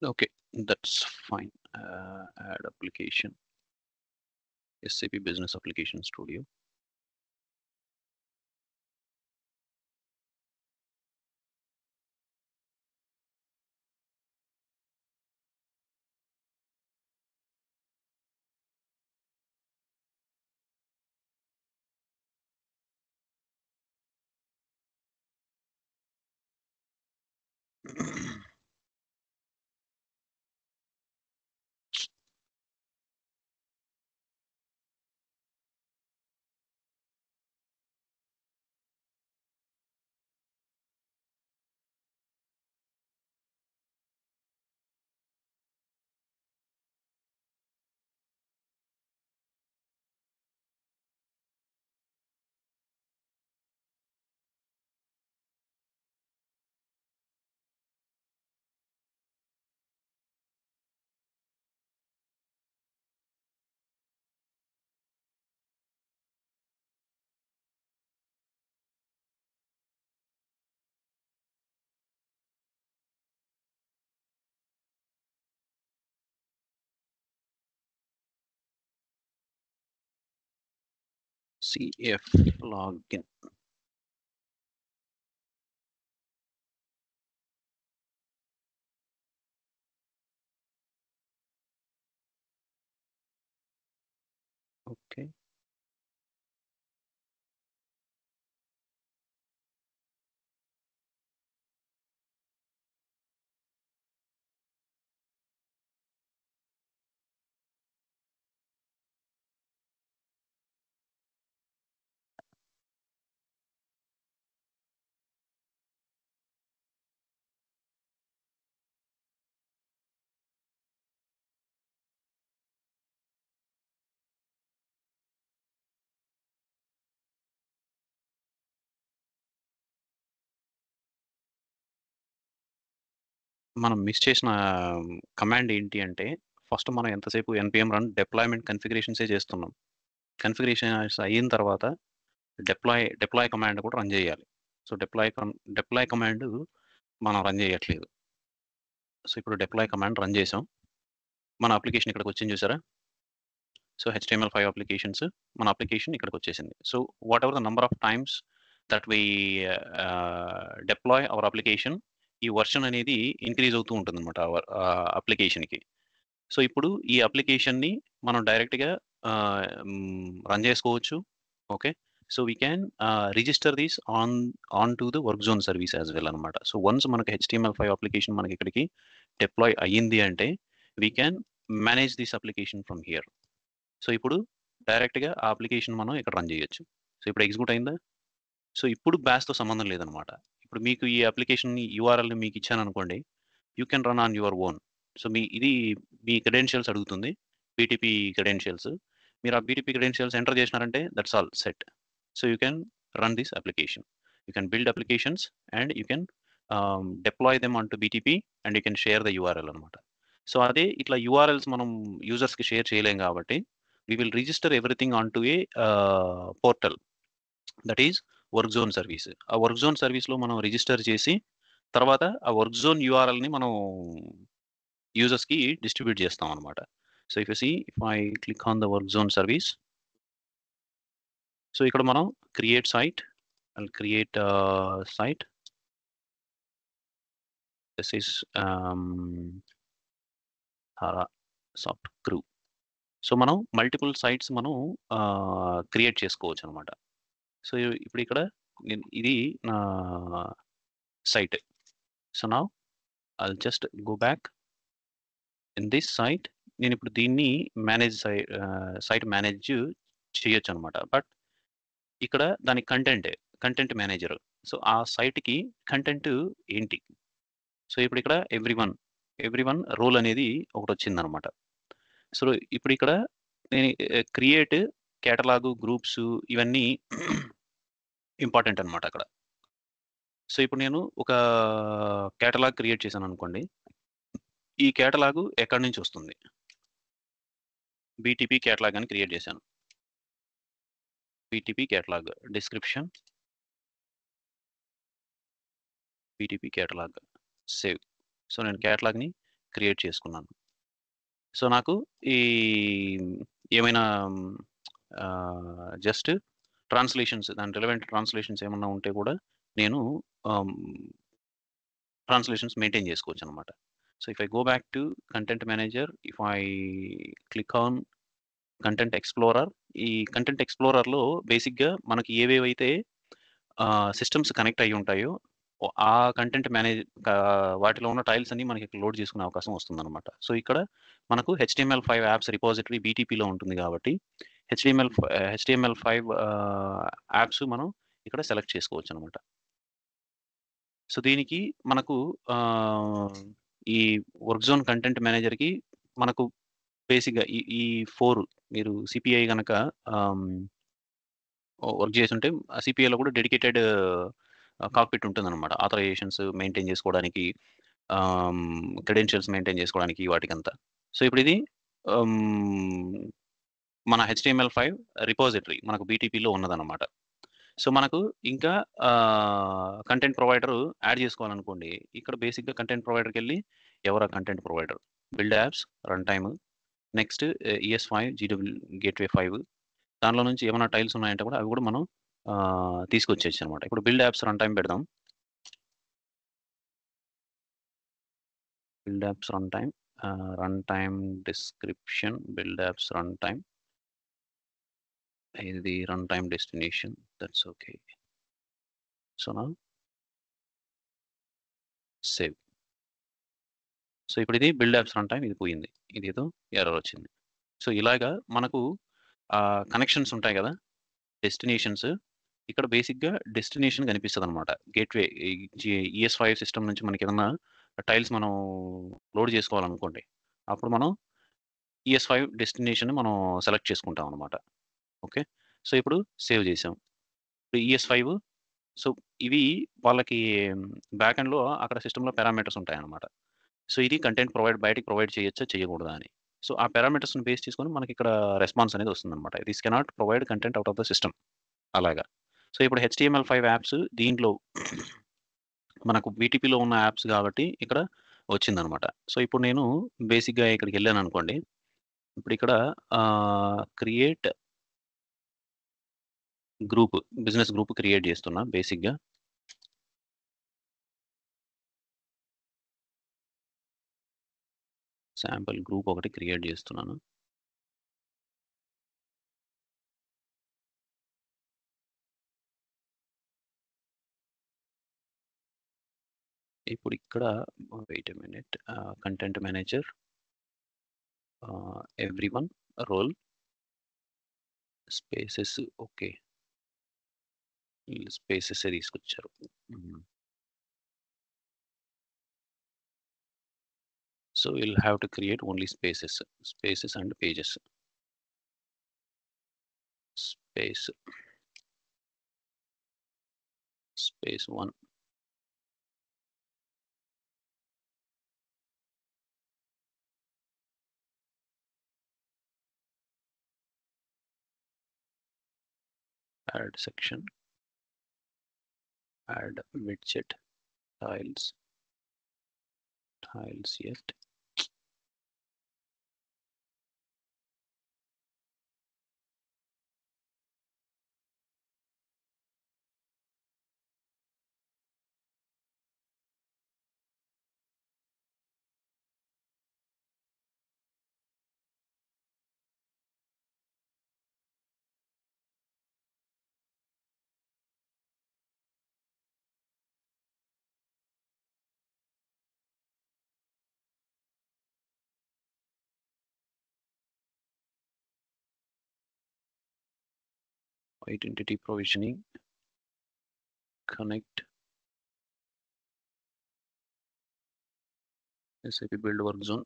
Okay, that's fine. Add application, SAP Business Application Studio. CF login. Okay. మనం miss చేసిన command ఏంటి అంటే, first మనం ఎంతసేపు npm రన్ డిప్లాయ్‌మెంట్ కన్ఫిగరేషన్సే చేస్తున్నాం. కన్ఫిగరేషన్స్ అయిన తర్వాత డిప్లాయ్ కమాండ్ కూడా రన్ చేయాలి. సో, డిప్లాయ్ కమాండ్ మనం రన్ చేయట్లేదు. సో, ఇప్పుడు డిప్లాయ్ కమాండ్ రన్ చేసాం. మన అప్లికేషన్ ఇక్కడికొచ్చింది చూసారా? సో, HTML5 అప్లికేషన్స్ మన అప్లికేషన్ ఇక్కడికొచ్చేసింది. So, whatever the number of times that we deploy our application, ఈ వెర్షన్ అనేది ఇంక్రీజ్ అవుతూ ఉంటుందన్నమాట అవర్ అప్లికేషన్‌కి. సో, ఇప్పుడు ఈ అప్లికేషన్‌ని మనం డైరెక్ట్‌గా రన్ చేసుకోవచ్చు. Okay. So, we can register this on to the work zone service as well అనమాట. సో, వన్స్ మనకి HTML5 అప్లికేషన్ మనకి ఇక్కడికి డిప్లాయ్ అయ్యింది అంటే, we can manage this application from here. So, ఇప్పుడు డైరెక్ట్‌గా ఆ అప్లికేషన్ మనం ఇక్కడ రన్ చేయొచ్చు. సో, ఇప్పుడు ఎగ్జిక్యూట్ అయిందా? సో, ఇప్పుడు బ్యాష్‌తో సంబంధం లేదనమాట. ఇప్పుడు మీకు ఈ అప్లికేషన్ యూఆర్ఎల్‌ని మీకు ఇచ్చాననుకోండి, you can run on your own. So, మీ క్రెడెన్షియల్స్ అడుగుతుంది. BTP credentials. మీరు ఆ బీటీపీ క్రెడెన్షియల్స్ ఎంటర్ చేసినారంటే that's all set. So, you can run this application. You can build applications and you can deploy them on to BTP and you can share the URL అనమాట. So, అదే ఇట్లా URLs మనం యూజర్స్‌కి share చేయలేం కాబట్టి, we will register everything on to a portal. That is Work zone service. ఆ work zone సర్వీస్‌లో మనం రిజిస్టర్ చేసి, తర్వాత ఆ వర్క్ జోన్ యూఆర్ఎల్‌ని మనం యూజర్స్‌కి డిస్ట్రిబ్యూట్ చేస్తాం అనమాట. So, if I click on the work zone service. So, ఇక్కడ మనం create site. I'll create site. This is Dhara soft crew. So, మనం మల్టిపుల్ సైట్స్ మనం క్రియేట్ చేసుకోవచ్చు అనమాట. సో, ఇప్పుడు ఇక్కడ ఇది నా site. So, now I'll just go back. In this site నేనిప్పుడు దీన్ని సైట్ మేనేజ్ చేయొచ్చనమాట. బట్ ఇక్కడ దాని కంటెంట్ మేనేజర్. సో, ఆ సైట్‌కి కంటెంట్ ఏంటి? సో, ఇప్పుడిక్కడ ఎవ్రీవన్ రోల్ అనేది ఒకటొచ్చిందనమాట. సో, ఇప్పుడిక్కడ నేను క్రియేట్, కేటలాగు, గ్రూప్స్ ఇవన్నీ ఇంపార్టెంట్ అనమాట అక్కడ. సో, ఇప్పుడు నేను ఒక కేటలాగ్ క్రియేట్ చేశాననుకోండి. ఈ కేటలాగు ఎక్కడి నుంచొస్తుంది? బీటీపీ కేటలాగ్ అని క్రియేట్ చేశాను. BTP catalogue description. BTP catalogue save. So, నేను కేటలాగ్‌ని క్రియేట్ చేసుకున్నాను. సో, నాకు ఈ ఏమైనా జస్ట్ ట్రాన్స్‌లేషన్స్ దాని రిలవెంట్ ట్రాన్స్‌లేషన్స్ ఏమన్నా ఉంటే కూడా నేను ఆహ్, ట్రాన్స్‌లేషన్స్ మెయింటైన్ చేసుకోవచ్చనమాట. So, if I go back to content manager, if I click on content explorer, ఈ కంటెంట్ ఎక్స్‌ప్లోరర్‌లో బేసిక్‌గా మనకి ఏవేవైతే సిస్టమ్స్ కనెక్ట్ అయ్యి ఉంటాయో, ఆ కంటెంట్ వాటిలో ఉన్న టైల్స్ అన్నీ మనకి లోడ్ చేసుకునే అవకాశం వస్తుందనమాట. సో, ఇక్కడ మనకు HTML5 యాప్స్ రిపోజిటరీ బీటీపీలో ఉంటుంది కాబట్టి HTML5 యాప్స్ మనం ఇక్కడ సెలెక్ట్ చేసుకోవచ్చనమాట. సో, దీనికి మనకు ఈ వర్క్ జోన్ కంటెంట్ మేనేజర్‌కి మనకు బేసిక్‌గా ఈ 4 మీరు సిపిఐ గనక వర్క్ చేసుంటే ఆ సిపిఐలో కూడా డెడికేటెడ్ కాక్పిట్ ఉంటుందనమాట. ఆథరైజేషన్స్ మెయింటైన్ చేసుకోవడానికి, క్రెడెన్షియల్స్ మెయింటైన్ చేసుకోవడానికి వాటికంతా. సో, ఇప్పుడిది మన HTML5 రిపోజిటరీ మనకు బీటీపీలో ఉన్నదనమాట. సో, మనకు ఇంకా కంటెంట్ ప్రొవైడర్ యాడ్ చేసుకోవాలనుకోండి. ఇక్కడ బేసిక్‌గా కంటెంట్ ప్రొవైడర్‌కెళ్ళి ఎవరా content provider? Build apps, run time, next ES5, GW gateway 5 దానిలో నుంచి ఏమైనా టైల్స్ ఉన్నాయంటే కూడా అవి కూడా మనం తీసుకొచ్చేయొచ్చనమాట. ఇప్పుడు బిల్డ్ యాప్స్ రన్ టైమ్ పెడదాం. Build apps run time description, build apps run time. ఇది run time destination. That's okay. So, now save. So, ఇప్పుడు ఇది బిల్డ్ యాప్స్ రన్ టైమ్ ఇది పోయింది. ఇదేదో ఎర్రర్ వచ్చింది. సో, ఇలాగా మనకు కనెక్షన్స్ ఉంటాయి కదా! డెస్టినేషన్స్ ఇక్కడ బేసిక్‌గా డెస్టినేషన్ కనిపిస్తదనమాట. గేట్‌వే ES5 సిస్టమ్ నుంచి మనకేదన్నా టైల్స్ మనం లోడ్ చేసుకోవాలనుకోండి. అప్పుడు మనం ES5 డెస్టినేషన్‌ని మనం సెలెక్ట్ చేసుకుంటామనమాట. ఓకే. సో, ఇప్పుడు సేవ్ చేసాం. ఇప్పుడు ES5 సో, ఇవి వాళ్ళకి బ్యాక్ ఎండ్‌లో అక్కడ సిస్టమ్‌లో పారామీటర్స్ ఉంటాయన్నమాట. సో, ఇది కంటెంట్ బయటికి ప్రొవైడ్ చేయొచ్చా? చేయకూడదా అని. సో, ఆ పారామీటర్స్‌ని బేస్ చేసుకొని మనకిక్కడ రెస్పాన్స్ అనేది వస్తుందన్నమాట. This cannot provide content out of the system అలాగా. సో, ఇప్పుడు HTML5 యాప్స్ దీంట్లో మనకు బీటీపీలో ఉన్న యాప్స్ కాబట్టి ఇక్కడ వచ్చిందన్నమాట. సో, ఇప్పుడు నేను బేసిక్‌గా ఇక్కడికెళ్ళాననుకోండి. ఇప్పుడిక్కడ create group, business group create చేస్తున్నా బేసిక్‌గా. శాంపుల్ గ్రూప్ ఒకటి క్రియేట్ చేస్తున్నాను. ఇప్పుడిక్కడ wait a minute. Content manager, everyone, role, spaces okay. వీళ్ళు స్పేసెసే తీసుకొచ్చారు. So, we'll have to create only spaces and pages. Space 1. Add section, add widget, tiles yet. Identity provisioning, connect, SAP build work zone.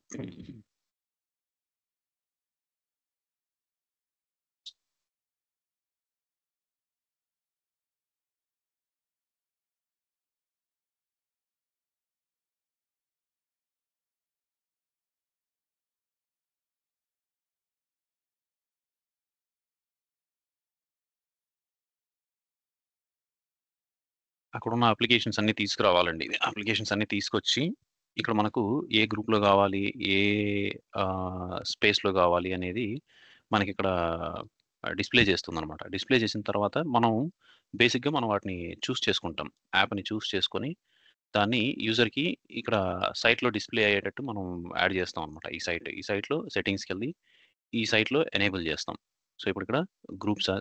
అక్కడున్న applications అన్నీ తీసుకురావాలండి. Applications అన్నీ తీసుకొచ్చి ఇక్కడ మనకు ఏ గ్రూప్‌లో గావాలి, ఏ స్పేస్‌లో గావాలి అనేది మనకిక్కడ డిస్‌ప్లే చేస్తుందనమాట. డిస్‌ప్లే చేసిన తర్వాత మనం బేసిక్‌గా మనం వాటిని చూస్ చేసుకుంటాం. యాప్‌ని చూస్ చేసుకొని దాన్ని యూజర్‌కి ఇక్కడ సైట్‌లో డిస్‌ప్లే అయ్యేటట్టు మనం యాడ్ చేస్తాం అనమాట. ఈ సైట్‌లో సెట్టింగ్స్‌కెళ్ళి ఈ సైట్‌లో ఎనేబుల్ చేస్తాం. సో, ఇప్పుడిక్కడ గ్రూప్సా,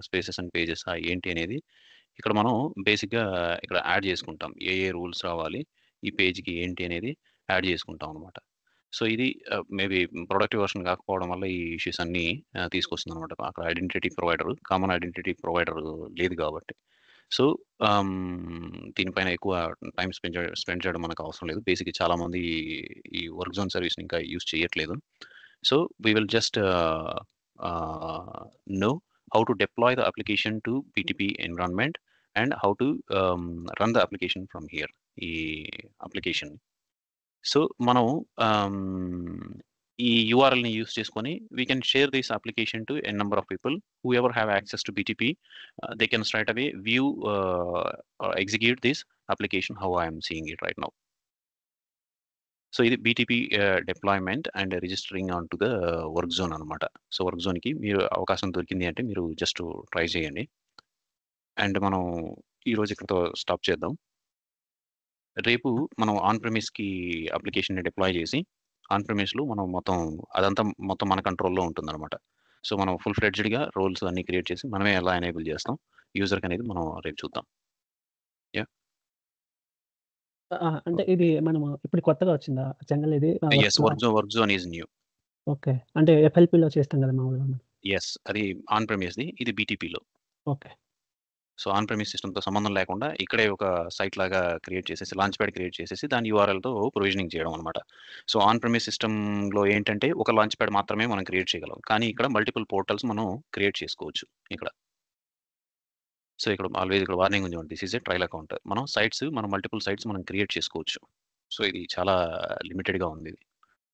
స్పేసెస్ అండ్ పేజెసా ఏంటి అనేది ఇక్కడ మనం బేసిక్‌గా ఇక్కడ యాడ్ చేసుకుంటాం. ఏ ఏ రూల్స్ రావాలి, ఈ పేజ్‌కి ఏంటి అనేది యాడ్ చేసుకుంటాం అనమాట. సో, ఇది మేబీ ప్రొడక్టివ్ వెర్షన్ కాకపోవడం వల్ల ఈ ఇష్యూస్ అన్నీ తీసుకొస్తుందనమాట. అక్కడ కామన్ ఐడెంటిటీ ప్రొవైడర్ లేదు కాబట్టి. సో, దీనిపైన ఎక్కువ టైమ్ స్పెండ్ చేయడం మనకు అవసరం లేదు. బేసిక్‌గా చాలామంది ఈ వర్క్ జోన్ సర్వీస్‌ని ఇంకా యూజ్ చేయట్లేదు. So, we will just know how to deploy the application to BTP environment and how to run the application from here. ఈ అప్లికేషన్. సో, మనం ఈ యూఆర్ఎల్‌ని యూజ్ చేసుకొని we can share this application to n number of people whoever have access to BTP. They can straight away view or execute this application how I am seeing it right now. So, ఇది BTP deployment and registering on to the work zone అనమాట. So, work జోన్‌కి మీరు అవకాశం దొరికింది అంటే మీరు just try చేయండి. And మనం ఈరోజు ఇక్కడితో స్టాప్ చేద్దాం. రేపు మనం ఆన్ ప్రిమిస్‌కి అప్లికేషన్‌ని డిప్లాయ్ చేసి, ఆన్ ప్రిమిస్‌లో మనం మొత్తం మన కంట్రోల్‌లో ఉంటుందనమాట. సో, మనం ఫుల్ ఫ్లెడ్జ్డ్‌గా రోల్స్ అన్నీ క్రియేట్ చేసి మనమే ఎలా ఎనేబుల్ చేస్తాం యూజర్‌కనేది మనం రేపు చూద్దాం. యాహ్!
అంటే ఇది మనము ఇప్పుడు కొత్తగా వచ్చిందా జనరల్ ఇది
yes. Work zone is new.
Okay. అంటే ఎఫ్ఎల్‌పిలో చేస్తాం కదా మామూలుగా మనం.
యెస్. అది ఆన్ ప్రిమిస్‌ది. ఇది BTPలో.
ఓకే.
సో, ఆన్ ప్రిమిస్ సిస్టమ్‌తో సంబంధం లేకుండా ఇక్కడే ఒక సైట్ లాగా క్రియేట్ చేసేసి, లాంచ్ ప్యాడ్ క్రియేట్ చేసేసి దాని యూఆర్ఎల్‌తో ప్రొవిజనింగ్ చేయడం అనమాట. సో, ఆన్ ప్రిమిస్ సిస్టమ్‌లో ఏంటంటే ఒక లాంచ్ ప్యాడ్ మాత్రమే మనం క్రియేట్ చేయగలం. కానీ ఇక్కడ మల్టిపుల్ పోర్టల్స్ మనం క్రియేట్ చేసుకోవచ్చు ఇక్కడ. సో, ఇక్కడ ఆల్వేస్ ఇక్కడ వార్నింగ్ ఉంది చూడండి. This is a trial account. మనం మల్టిపుల్ సైట్స్ మనం క్రియేట్ చేసుకోవచ్చు. సో, ఇది చాలా లిమిటెడ్‌గా ఉంది ఇది.